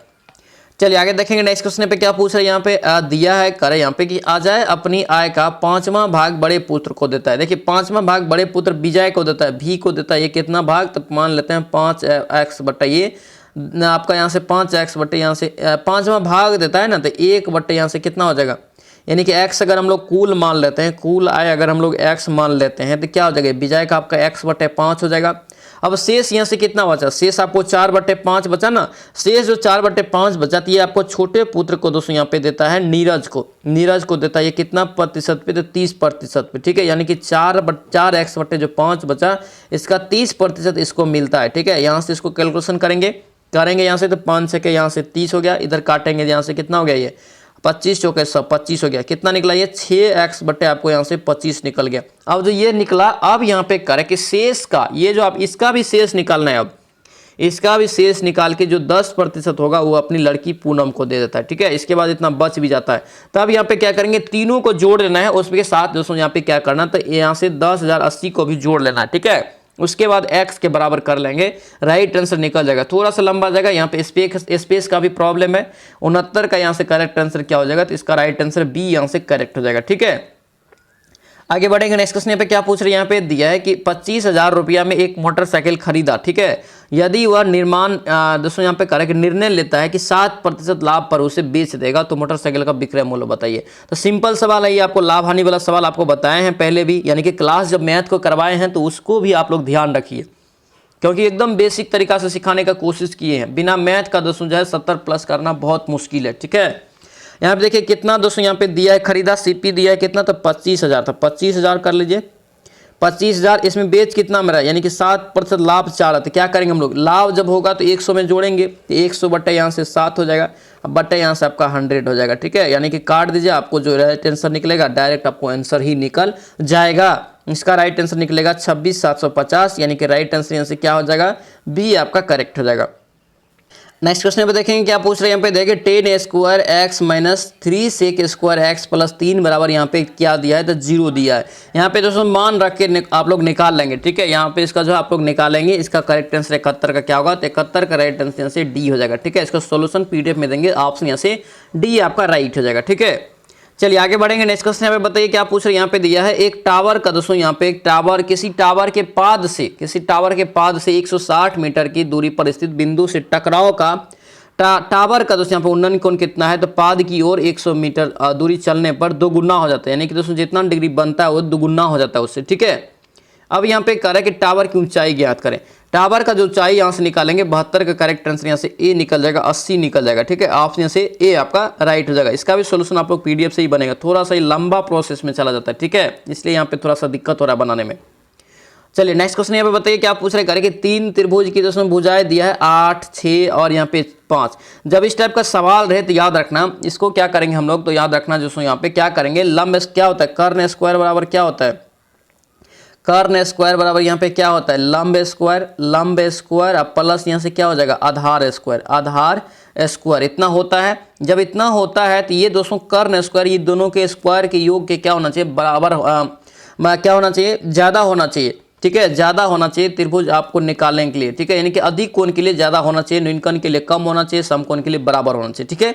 चलिए आगे देखेंगे। नेक्स्ट क्वेश्चन पे क्या पूछ रहे हैं, यहाँ पे दिया है करे यहाँ पे कि अजय अपनी आय का 5वां भाग बड़े पुत्र को देता है। देखिए 5वां भाग बड़े पुत्र विजय को देता है, भी को देता है। ये कितना भाग, तो मान लेते हैं 5x बट्टा ये आपका यहाँ से 5x बट्टे यहाँ से 5वां भाग देता है ना, तो 1 बट्टे यहाँ से कितना हो जाएगा, यानी कि x अगर हम लोग कुल मान लेते हैं, कुल आय अगर हम लोग x मान लेते हैं तो क्या हो जाएगा, विजय का आपका x बट्टे 5 हो जाएगा। अब शेष यहाँ से कितना बचा, शेष आपको 4 बट्टे 5 बचा ना, शेष जो 4 बट्टे 5 बचा तो ये आपको छोटे पुत्र को दोस्तों यहाँ पे देता है, नीरज को देता है। ये कितना प्रतिशत पे, तो 30% पे। ठीक है, यानी कि 4x बट्टे जो 5 बचा, इसका 30% इसको मिलता है। ठीक है, यहाँ से इसको कैलकुलेशन करेंगे यहाँ से, तो 5 से के यहाँ से 30 हो गया, इधर काटेंगे यहाँ से कितना हो गया, ये 25 चौके 25 हो गया, कितना निकला ये 6x बटे आपको यहाँ से 25 निकल गया। अब जो ये निकला, अब यहाँ पे करें कि शेष का, ये जो आप इसका भी शेष निकालना है, अब इसका भी शेष निकाल के जो 10% होगा वो अपनी लड़की पूनम को दे देता है, ठीक है। इसके बाद इतना बच भी जाता है, तब यहाँ पे क्या करेंगे, तीनों को जोड़ लेना है, उसके साथ दोस्तों यहाँ पे क्या करना, तो यहाँ से 10,080 को भी जोड़ लेना है, ठीक है। उसके बाद x के बराबर कर लेंगे, राइट आंसर निकल जाएगा। थोड़ा सा लंबा जाएगा, यहाँ पे स्पेस का भी प्रॉब्लम है। 69 का यहाँ से करेक्ट आंसर क्या हो जाएगा, तो इसका राइट आंसर बी यहाँ से करेक्ट हो जाएगा, ठीक है। आगे बढ़ेंगे, नेक्स्ट क्वेश्चन पे क्या पूछ रहे हैं, यहाँ पे दिया है कि 25,000 रुपया में एक मोटरसाइकिल खरीदा, ठीक है। यदि वह निर्माण दोस्तों यहाँ पे करेक्ट निर्णय लेता है कि 7% लाभ पर उसे बेच देगा, तो मोटरसाइकिल का विक्रय मूल्य बताइए। तो सिंपल सवाल है ये, आपको लाभ हानि वाला सवाल आपको बताए हैं पहले भी, यानी कि क्लास जब मैथ को करवाए हैं तो उसको भी आप लोग ध्यान रखिए, क्योंकि एकदम बेसिक तरीका से सिखाने का कोशिश किए हैं। बिना मैथ का दोस्तों जो है 70+ करना बहुत मुश्किल है, ठीक है। यहाँ पे देखिए कितना दोस्तों यहाँ पे दिया है, खरीदा सीपी दिया है कितना, तो 25,000 था, 25,000 कर लीजिए। 25,000 इसमें बेच कितना मेरा, यानी कि 7% लाभ चाह रहा था। क्या करेंगे हम लोग, लाभ जब होगा तो 100 में जोड़ेंगे, तो 100 बट्टे यहाँ से 7 हो जाएगा, अब बट्टे यहाँ से आपका 100 हो जाएगा, ठीक है। यानी कि काट दीजिए, आपको जो राइट आंसर निकलेगा डायरेक्ट आपको आंसर ही निकल जाएगा। इसका राइट आंसर निकलेगा 26,750, यानी कि राइट आंसर यहाँ से क्या हो जाएगा, बी आपका करेक्ट हो जाएगा। नेक्स्ट क्वेश्चन पे देखेंगे क्या पूछ रहे हैं, यहाँ पे देखिए 10 x minus 3 sec square x plus 3 बराबर यहाँ पे क्या दिया है, तो 0 दिया है। यहाँ पे दोस्तों मान रख के आप लोग निकाल लेंगे, ठीक है। यहाँ पे इसका जो आप लोग निकालेंगे, इसका करेक्ट आंसर 71 का क्या होगा, तो 71 का राइट आंसर यहाँ से डी हो जाएगा, ठीक है। इसका सोल्यूशन PDF में देंगे, ऑप्शन यहाँ से डी आपका राइट हो जाएगा, ठीक है। चलिए आगे बढ़ेंगे, नेक्स्ट क्वेश्चन यहाँ पे बताइए क्या पूछ रहे हैं। यहाँ पे दिया है एक टावर का दोस्तों, यहाँ पे एक टावर किसी टावर के पाद से 160 मीटर की दूरी पर स्थित बिंदु से टकराव का टावर का दोस्तों यहाँ पे उन्नयन कोण कितना है, तो पाद की ओर 100 मीटर दूरी चलने पर दोगुना हो जाता है, यानी कि दोस्तों जितना डिग्री बनता है वो दोगुना हो जाता है उससे, ठीक है। अब यहाँ पे कह रहा है कि टावर की ऊंचाई ज्ञात करें। टावर का जो ऊंचाई यहाँ से निकालेंगे, 72 का करेक्ट आंसर यहाँ से ए निकल जाएगा, 80 निकल जाएगा, ठीक है। ऑप्शन यहाँ से ए आपका राइट हो जाएगा। इसका भी सोल्यूशन आप लोग PDF से ही बनेगा, थोड़ा सा ही लंबा प्रोसेस में चला जाता है, ठीक है, इसलिए यहाँ पे थोड़ा सा दिक्कत हो रहा है बनाने में। चलिए नेक्स्ट क्वेश्चन यहाँ पे बताइए क्या पूछ रहे हैं, कि 3 त्रिभुज की दोस्तों भुजाएं दिया है 8, 6 और यहाँ पे 5। जब इस टाइप का सवाल रहे तो याद रखना, इसको क्या करेंगे हम लोग, तो याद रखना दोस्तों यहाँ पे क्या करेंगे, लंब क्या होता है, कर्ण स्क्वायर बराबर क्या होता है, कर्ण स्क्वायर बराबर यहाँ पे क्या होता है, लंब स्क्वायर अब प्लस यहाँ से क्या हो जाएगा, आधार स्क्वायर इतना होता है। जब इतना होता है तो ये दोस्तों कर्ण स्क्वायर, ये दोनों के स्क्वायर के योग के क्या होना चाहिए, बराबर क्या होना चाहिए, ज़्यादा होना चाहिए, ठीक है, ज़्यादा होना चाहिए त्रिभुज आपको निकालने के लिए, ठीक है। यानी कि अधिक कोण के लिए ज़्यादा होना चाहिए, न्यूनकोण के लिए कम होना चाहिए, समकोण के लिए बराबर होना चाहिए, ठीक है।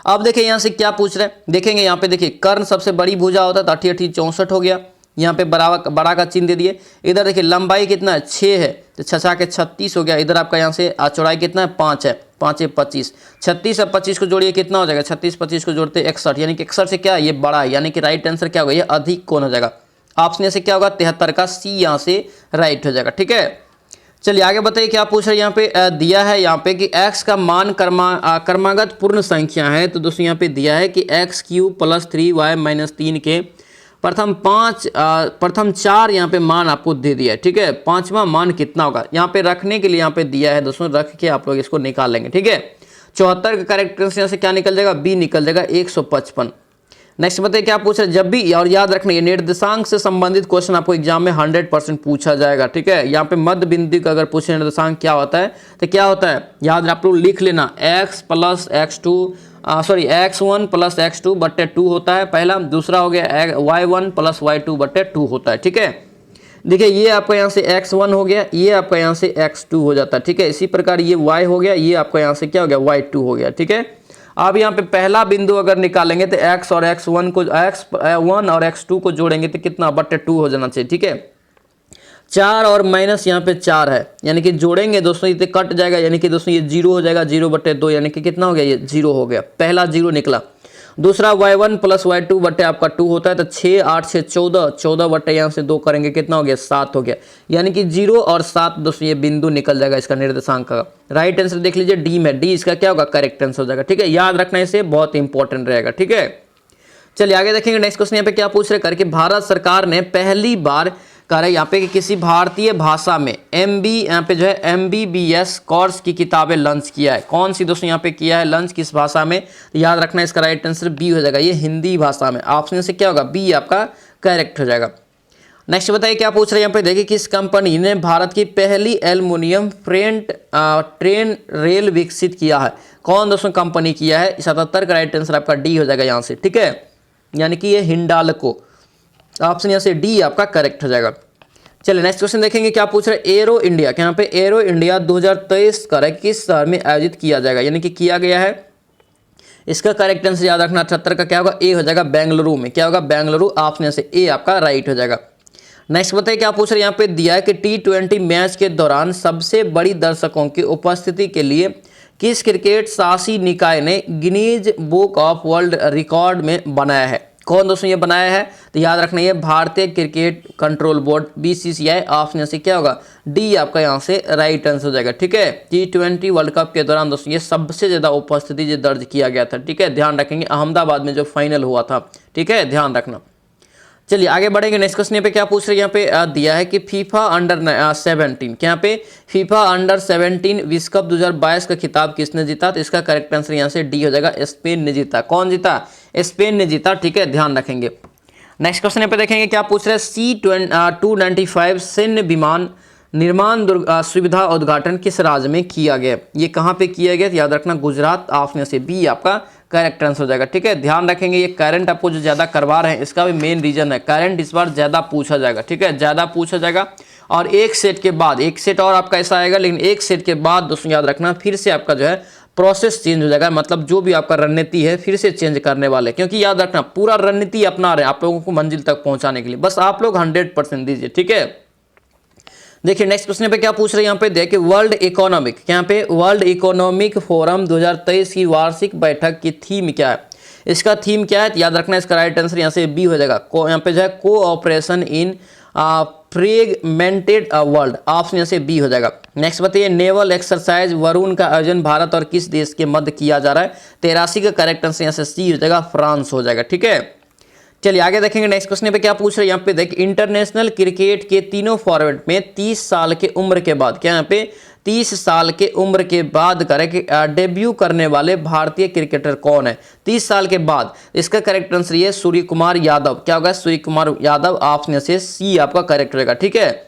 अब देखिए यहाँ से क्या पूछ रहे हैं, देखेंगे यहाँ पे देखिए कर्ण सबसे बड़ी भुजा होता है, तो 88 64 हो गया, यहाँ पे बड़ा का चिन्ह दे दिए। इधर देखिए लंबाई कितना है, 6 है, तो 6 के 36 हो गया। इधर आपका यहाँ से चौड़ाई कितना है, 5 है, 5 है 25, 36 और 25 को जोड़िए कितना हो जाएगा, 36 25 को जोड़ते 61, यानी कि 61 से क्या है, ये बड़ा है, यानी कि राइट आंसर क्या होगा, ये अधिक कोण हो जाएगा। ऑप्शन से क्या होगा, 73 का सी यहाँ से राइट हो जाएगा, ठीक है। चलिए आगे बताइए क्या पूछ रहे हैं, यहाँ पे दिया है यहाँ पे कि x का मान क्रमागत पूर्ण संख्या है, तो दोस्तों यहाँ पे दिया है कि x³ + 3y - 3 के प्रथम 4 यहाँ पे मान आपको दे दिया है, ठीक है। 5वां मान कितना होगा, यहाँ पे रखने के लिए यहाँ पे दिया है दोस्तों, रख के आप लोग इसको निकाल लेंगे, ठीक है। 74 का करेक्ट आंसर यहाँ से क्या निकल जाएगा, बी निकल जाएगा, 155। नेक्स्ट बताइए क्या पूछ रहे हैं, जब भी, और याद रखना ये निर्देशांक से संबंधित क्वेश्चन आपको एग्जाम में 100% पूछा जाएगा, ठीक है। यहाँ पे मध्य बिंदु का अगर पूछे निर्देशांक क्या होता है, तो क्या होता है, याद आप लोग लिख लेना, x + x1 + x2 बट्टे 2 होता है पहला। दूसरा हो गया y1 + y2 बट्टे 2 होता है, ठीक है। देखिए ये आपका यहाँ से x1 हो गया, ये आपका यहाँ से x2 हो जाता है, ठीक है। इसी प्रकार ये y हो गया, ये आपका यहाँ से क्या हो गया, y2 हो गया, ठीक है। अब यहाँ पे पहला बिंदु अगर निकालेंगे तो x और x1 को, x1 और x2 को जोड़ेंगे तो कितना, बट्टे 2 हो जाना चाहिए, ठीक है। 4 और माइनस यहाँ पे 4 है, यानी कि जोड़ेंगे दोस्तों ये कट जाएगा, यानी कि दोस्तों ये 0 हो जाएगा, 0/2, यानी कि कितना हो गया, ये 0 हो गया, पहला 0 निकला। दूसरा y1 + y2 बट्टे आपका 2 होता है, तो 6 8 6 14, 14 बट्टे यहाँ से 2 करेंगे कितना हो गया, 7 हो गया, यानी कि 0 और 7 दोस्तों ये बिंदु निकल जाएगा इसका निर्देशांक का। राइट आंसर देख लीजिए डी में, डी इसका क्या होगा, करेक्ट आंसर हो जाएगा, ठीक है। याद रखना इसे, बहुत इंपॉर्टेंट रहेगा, ठीक है। चलिए आगे देखेंगे नेक्स्ट क्वेश्चन यहाँ पे क्या पूछ रहे, करके भारत सरकार ने पहली बार कह रहे हैं यहाँ पे कि किसी भारतीय भाषा में यहाँ पे जो है MBBS कोर्स की किताबें लॉन्च किया है। कौन सी दोस्तों यहाँ पे किया है लॉन्च, किस भाषा में? तो याद रखना इसका राइट आंसर बी हो जाएगा, ये हिंदी भाषा में। ऑप्शन से क्या होगा, बी आपका करेक्ट हो जाएगा। नेक्स्ट बताइए क्या पूछ रहे हैं यहाँ पे, देखिए किस कंपनी ने भारत की पहली एल्युमिनियम फ्रेट ट्रेन रेल विकसित किया है? कौन दोस्तों कंपनी किया है? 77 का राइट आंसर आपका डी हो जाएगा यहाँ से, ठीक है, यानी कि ये हिंडाल्को। ऑप्शन यहाँ से डी आपका करेक्ट हो जाएगा। चलिए नेक्स्ट क्वेश्चन देखेंगे क्या पूछ रहे हैं, एरो इंडिया, यहाँ पे एरो इंडिया 2023 का किस शहर में आयोजित किया जाएगा, यानी कि किया गया है? इसका करेक्ट आंसर याद रखना 78 का क्या होगा, ए हो जाएगा, बेंगलुरु में। क्या होगा, बेंगलुरु। ऑप्शन से ए आपका राइट हो जाएगा। नेक्स्ट बताइए क्या पूछ रहे हैं यहाँ पे, दिया है कि T20 मैच के दौरान सबसे बड़ी दर्शकों की उपस्थिति के लिए किस क्रिकेट शासी निकाय ने Guinness book of world record में बनाया है? कौन दोस्तों ये बनाया है? तो याद रखना ये भारतीय cricket control board BCCI। Option से क्या होगा, डी आपका यहाँ से राइट आंसर हो जाएगा, ठीक है। T20 वर्ल्ड कप के दौरान दोस्तों ये सबसे ज़्यादा उपस्थिति जो दर्ज किया गया था, ठीक है, ध्यान रखेंगे, अहमदाबाद में जो फाइनल हुआ था, ठीक है, ध्यान रखना। चलिए आगे बढ़ेंगे। नेक्स्ट क्वेश्चन पे क्या पूछ रहे हैं, यहाँ पे दिया है कि फीफा अंडर 17, यहाँ पे फीफा अंडर 17 विश्व कप 2022 का खिताब किसने जीता? तो इसका करेक्ट आंसर यहाँ से डी हो जाएगा, स्पेन ने जीता। कौन जीता? स्पेन ने जीता, ठीक है, ध्यान रखेंगे। नेक्स्ट क्वेश्चन पे देखेंगे क्या पूछ रहे हैं, C-295 सैन्य विमान निर्माण सुविधा उद्घाटन किस राज्य में किया गया? ये कहाँ पे किया गया? याद रखना गुजरात। ऑप्शन से बी आपका करेक्ट आंसर हो जाएगा, ठीक है, ध्यान रखेंगे। ये करंट आपको जो ज़्यादा करवा रहे हैं इसका भी मेन रीजन है, करंट इस बार ज़्यादा पूछा जाएगा, ठीक है, ज़्यादा पूछा जाएगा। और एक सेट के बाद, एक सेट और आपका ऐसा आएगा, लेकिन एक सेट के बाद दोस्तों याद रखना फिर से आपका जो है प्रोसेस चेंज हो जाएगा, मतलब जो भी आपका रणनीति है फिर से चेंज करने वाले, क्योंकि याद रखना पूरा रणनीति अपना रहे आप लोगों को मंजिल तक पहुंचाने के लिए, बस आप लोग 100% दीजिए, ठीक है। देखिए नेक्स्ट क्वेश्चन पे क्या पूछ रहे हैं यहाँ पे, देखिए वर्ल्ड इकोनॉमिक, यहाँ पे वर्ल्ड इकोनॉमिक फोरम 2023 की वार्षिक बैठक की थीम क्या है? इसका थीम क्या है? याद रखना इसका राइट आंसर यहाँ से बी हो जाएगा, यहाँ पे जो है कोऑपरेशन इन फ्रेगमेंटेड वर्ल्ड। ऑप्शन यहाँ से बी हो जाएगा। नेक्स्ट बताइए नेवल एक्सरसाइज वरुण का आयोजन भारत और किस देश के मध्य किया जा रहा है? 83 का करेक्ट आंसर यहाँ से सी हो जाएगा, फ्रांस हो जाएगा, ठीक है। चलिए आगे देखेंगे नेक्स्ट क्वेश्चन पे क्या पूछ रहे हैं यहाँ पे, देखिए इंटरनेशनल क्रिकेट के तीनों फॉर्मेट में 30 साल के उम्र के बाद, क्या यहाँ पे 30 साल के उम्र के बाद करें कि डेब्यू करने वाले भारतीय क्रिकेटर कौन है 30 साल के बाद? इसका करेक्ट आंसर ये सूर्य कुमार यादव। क्या होगा? सूर्य कुमार यादव। ऑप्शन से सी आपका करेक्ट रहेगा, ठीक है।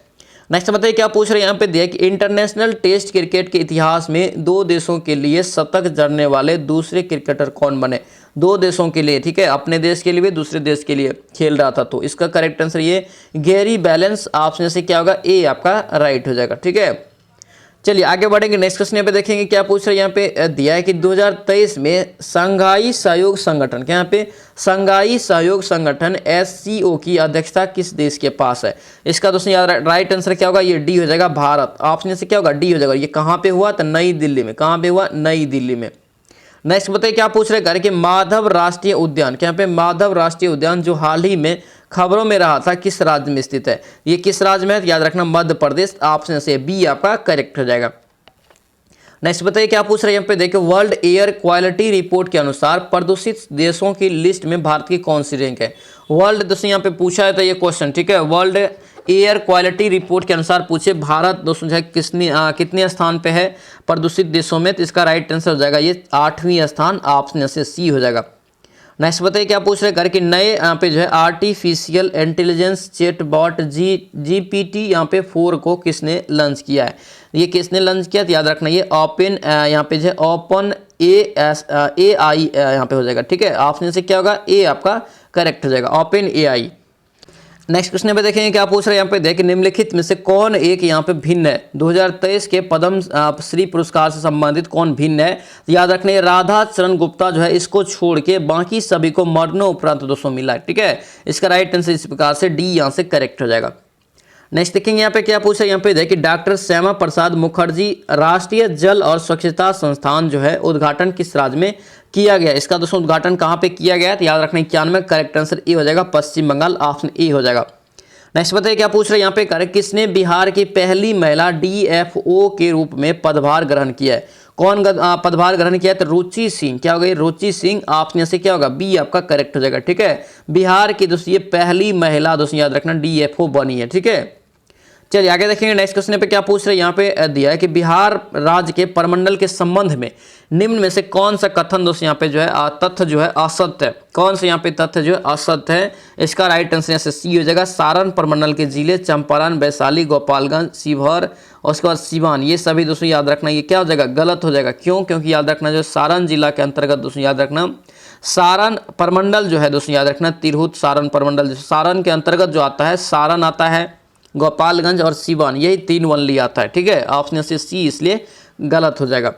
नेक्स्ट बताइए क्या पूछ रहे हैं यहाँ पे, देखिए कि इंटरनेशनल टेस्ट क्रिकेट के इतिहास में 2 देशों के लिए शतक जड़ने वाले दूसरे क्रिकेटर कौन बने? 2 देशों के लिए, ठीक है, अपने देश के लिए भी दूसरे देश के लिए खेल रहा था, तो इसका करेक्ट आंसर ये गैरी बैलेंस। ऑप्शन से क्या होगा, ए आपका राइट हो जाएगा, ठीक है। चलिए आगे बढ़ेंगे। नेक्स्ट क्वेश्चन पे देखेंगे क्या पूछ रहे हैं यहाँ पे, दिया है कि 2023 में शंघाई सहयोग संगठन, क्या यहाँ पे शंघाई सहयोग संगठन SCO की अध्यक्षता किस देश के पास है? इसका दोस्तों याद राइट आंसर क्या होगा, ये डी हो जाएगा, भारत। ऑप्शन से क्या होगा, डी हो जाएगा। ये कहाँ पे हुआ? तो नई दिल्ली में। कहाँ पे हुआ? नई दिल्ली में। नेक्स्ट बताइए क्या पूछ रहे हैं कि माधव राष्ट्रीय उद्यान, क्या यहाँ पे माधव राष्ट्रीय उद्यान जो हाल ही में खबरों में रहा था किस राज्य में स्थित है? ये किस राज्य में है? याद रखना मध्य प्रदेश। ऑप्शन से बी आपका करेक्ट हो जाएगा। नेक्स्ट बताइए क्या पूछ रहे हैं यहाँ पे, देखिए वर्ल्ड एयर क्वालिटी रिपोर्ट के अनुसार प्रदूषित देशों की लिस्ट में भारत की कौन सी रैंक है? वर्ल्ड दोस्तों यहाँ पे पूछा है तो ये क्वेश्चन, ठीक है, वर्ल्ड एयर क्वालिटी रिपोर्ट के अनुसार पूछे भारत दोस्तों जो है कितने स्थान पे है प्रदूषित देशों में? तो इसका राइट आंसर हो जाएगा ये 8वें स्थान। ऑप्शन से सी हो जाएगा। नेक्स्ट बताइए क्या पूछ रहे हैं कि नए यहाँ पे जो है आर्टिफिशियल इंटेलिजेंस चैटबॉट GPT यहाँ पे 4 को किसने लॉन्च किया है? ये किसने लॉन्च किया? तो याद रखना ये ओपन यहाँ पे जो है ओपन AI यहाँ पे हो जाएगा, ठीक है। ऑप्शन से क्या होगा, ए आपका करेक्ट हो जाएगा, ओपन AI। नेक्स्ट क्वेश्चन पे देखेंगे क्या पूछ रहे हैं यहाँ पे, देखिए निम्नलिखित में से कौन एक यहाँ पे भिन्न है? 2023 के पद्म श्री पुरस्कार से संबंधित कौन भिन्न है? याद रखने राधा चरण गुप्ता जो है इसको छोड़ के बाकी सभी को मरणोपरांत दोस्तों मिला है, ठीक है। इसका राइट आंसर इस प्रकार से डी यहाँ से करेक्ट हो जाएगा। नेक्स्ट देखेंगे यहाँ पे क्या पूछा है यहाँ पे, देखिए डॉक्टर श्यामा प्रसाद मुखर्जी राष्ट्रीय जल और स्वच्छता संस्थान जो है उद्घाटन किस राज्य में किया गया? इसका दोस्तों उद्घाटन कहाँ पे किया गया? तो याद रखना 91 करेक्ट आंसर ए हो जाएगा, पश्चिम बंगाल। ऑप्शन ए हो जाएगा। नेक्स्ट बताइए क्या पूछ रहे हैं यहाँ पे, करेक्ट, किसने बिहार की पहली महिला डीएफओ के रूप में पदभार ग्रहण किया है? कौन पदभार ग्रहण किया है? तो रुचि सिंह। क्या होगा? रुचि सिंह। ऑप्शन से क्या होगा? बी आपका करेक्ट हो जाएगा। ठीक है, बिहार की दोस्तों ये पहली महिला दोस्तों याद रखना डीएफओ बनी है। ठीक है, चलिए आगे देखेंगे। नेक्स्ट क्वेश्चन पे क्या पूछ रहे हैं यहाँ पे दिया है कि बिहार राज्य के परमंडल के संबंध में निम्न में से कौन सा कथन दोस्तों यहाँ पे जो है तथ्य जो है असत्य है? कौन सा यहाँ पे तथ्य जो है असत्य है? इसका राइट आंसर यहाँ से सी हो जाएगा। सारण परमंडल के जिले चंपारण, वैशाली, गोपालगंज, शिवहर और उसके बाद सिवान, ये सभी दोस्तों याद रखना ये क्या हो जाएगा? गलत हो जाएगा। क्यों? क्योंकि याद रखना जो सारण जिला के अंतर्गत दोस्तों याद रखना सारण परमंडल जो है दोस्तों याद रखना तिरहुत सारण परमंडल, सारण के अंतर्गत जो आता है सारण आता है, गोपालगंज और सिवान, यही 3 ओनली आता है। ठीक है, ऑप्शन से सी इसलिए गलत हो जाएगा।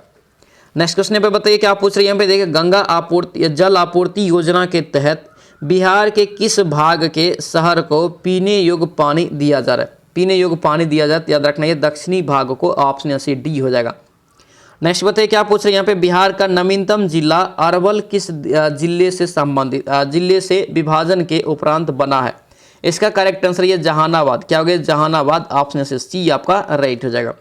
नेक्स्ट क्वेश्चन पे बताइए क्या पूछ रही है यहाँ पे, देखिए गंगा आपूर्ति जल आपूर्ति योजना के तहत बिहार के किस भाग के शहर को पीने योग्य पानी दिया जा रहा है? पीने योग्य पानी दिया जाए तो याद रखना ये दक्षिणी भाग को, ऑप्शन से डी हो जाएगा। नेक्स्ट बताइए क्या पूछ रहे हैं यहाँ पे, बिहार का नवीनतम जिला अरवल किस जिले से संबंधित जिले से विभाजन के उपरांत बना है? इसका करेक्ट आंसर ये जहानाबाद। क्या हो गया? जहानाबाद, ऑप्शन से सी आपका राइट हो जाएगा।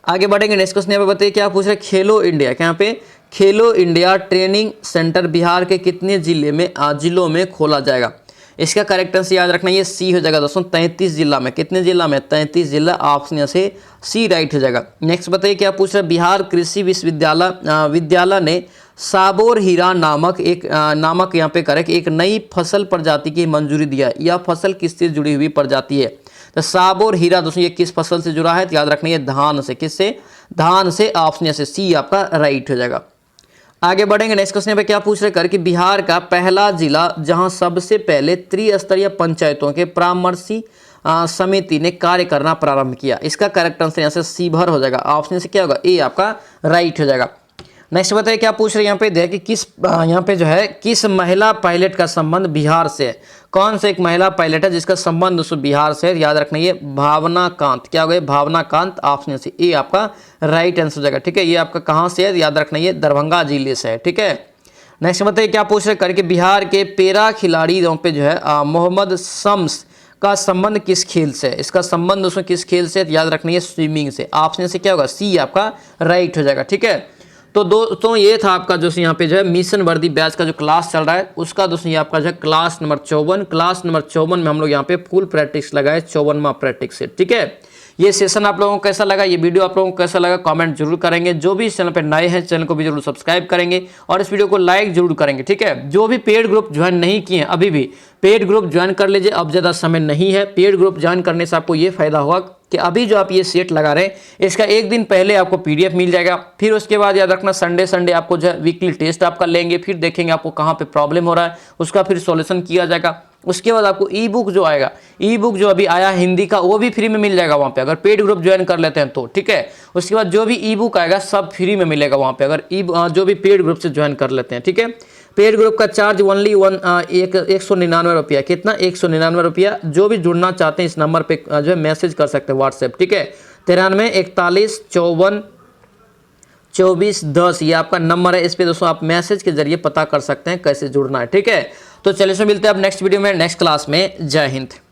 आगे बढ़ेंगे। नेक्स्ट क्वेश्चन यहाँ पे बताइए क्या पूछ रहे हैं, खेलो इंडिया, क्या यहाँ पे खेलो इंडिया ट्रेनिंग सेंटर बिहार के कितने जिलों में खोला जाएगा? इसका करेक्ट आंसर याद रखना ये सी हो जाएगा दोस्तों, 33 जिला में। कितने जिला में? 33 जिला, ऑप्शन से सी राइट हो जाएगा। नेक्स्ट बताइए क्या पूछ रहे हैं, बिहार कृषि विश्वविद्यालय ने साबोर हीरा नामक यहाँ पे करेक्ट एक नई फसल प्रजाति की मंजूरी दिया। यह फसल किससे जुड़ी हुई प्रजाति है? तो साबोर हीरा दोस्तों ये किस फसल से जुड़ा है? तो याद रखना ये धान से। किससे? धान से, ऑप्शन से सी आपका राइट हो जाएगा। आगे बढ़ेंगे। नेक्स्ट क्वेश्चन पे क्या पूछ रहे कर कि बिहार का पहला जिला जहां सबसे पहले त्रिस्तरीय पंचायतों के परामर्शी समिति ने कार्य करना प्रारंभ किया। इसका करेक्ट आंसर यहाँ से शिवहर हो जाएगा। ऑप्शन से क्या होगा? ए आपका राइट हो जाएगा। नेक्स्ट बताइए क्या पूछ रहे हैं यहाँ पे, देखिए किस यहाँ पे जो है किस महिला पायलट का संबंध बिहार से है? कौन सा एक महिला पायलट है जिसका संबंध दोस्तों बिहार से है? याद रखना ये भावना कांत। क्या हो गया? भावना कांत, ऑप्शन से ए आपका राइट आंसर हो जाएगा। ठीक है, ये आपका कहाँ से है? याद रखना ये दरभंगा जिले से है। ठीक है, नेक्स्ट बताइए क्या पूछ रहे करके बिहार के पैरा खिलाड़ी पे जो है मोहम्मद शम्स का संबंध किस खेल से है? इसका संबंध दोस्तों किस खेल से? याद रखना ये स्विमिंग से। ऑप्शन से क्या होगा? सी आपका राइट हो जाएगा। ठीक है, तो दोस्तों ये था आपका जो यहाँ पे जो है मिशन वर्दी बैच का जो क्लास चल रहा है उसका दोस्तों ये आपका जो है क्लास नंबर 54। क्लास नंबर 54 में हम लोग यहाँ पे फुल प्रैक्टिस लगाए 54वां प्रैक्टिस सेट। ठीक है, ये सेशन आप लोगों को कैसा लगा, ये वीडियो आप लोगों को कैसा लगा कमेंट जरूर करेंगे। जो भी इस चैनल पे नए हैं चैनल को भी जरूर सब्सक्राइब करेंगे और इस वीडियो को लाइक जरूर करेंगे। ठीक है, जो भी पेड ग्रुप ज्वाइन नहीं किए हैं अभी भी पेड ग्रुप ज्वाइन कर लीजिए, अब ज़्यादा समय नहीं है। पेड ग्रुप ज्वाइन करने से आपको ये फायदा होगा कि अभी जो आप ये सेट लगा रहे हैं इसका एक दिन पहले आपको पीडीएफ मिल जाएगा। फिर उसके बाद याद रखना संडे आपको जो है वीकली टेस्ट आपका लेंगे, फिर देखेंगे आपको कहाँ पे प्रॉब्लम हो रहा है, उसका फिर सॉल्यूशन किया जाएगा। उसके बाद आपको ई बुक जो आएगा, ई बुक जो अभी आया हिंदी का, वो भी फ्री में मिल जाएगा वहाँ पे अगर पेड ग्रुप ज्वाइन कर लेते हैं तो। ठीक है, उसके बाद जो भी ई बुक आएगा सब फ्री में मिलेगा वहाँ पे अगर जो भी पेड ग्रुप से ज्वाइन कर लेते हैं। ठीक है, पेड ग्रुप का चार्ज ओनली 199 रुपया। कितना? 199 रुपया। जो भी जुड़ना चाहते हैं इस नंबर पे जो है मैसेज कर सकते हैं व्हाट्सएप। ठीक है, 93 41 54 24 10 ये आपका नंबर है। इस पे दोस्तों आप मैसेज के जरिए पता कर सकते हैं कैसे जुड़ना है। ठीक है, तो चलिए मिलते हैं अब नेक्स्ट वीडियो में नेक्स्ट क्लास में। जय हिंद।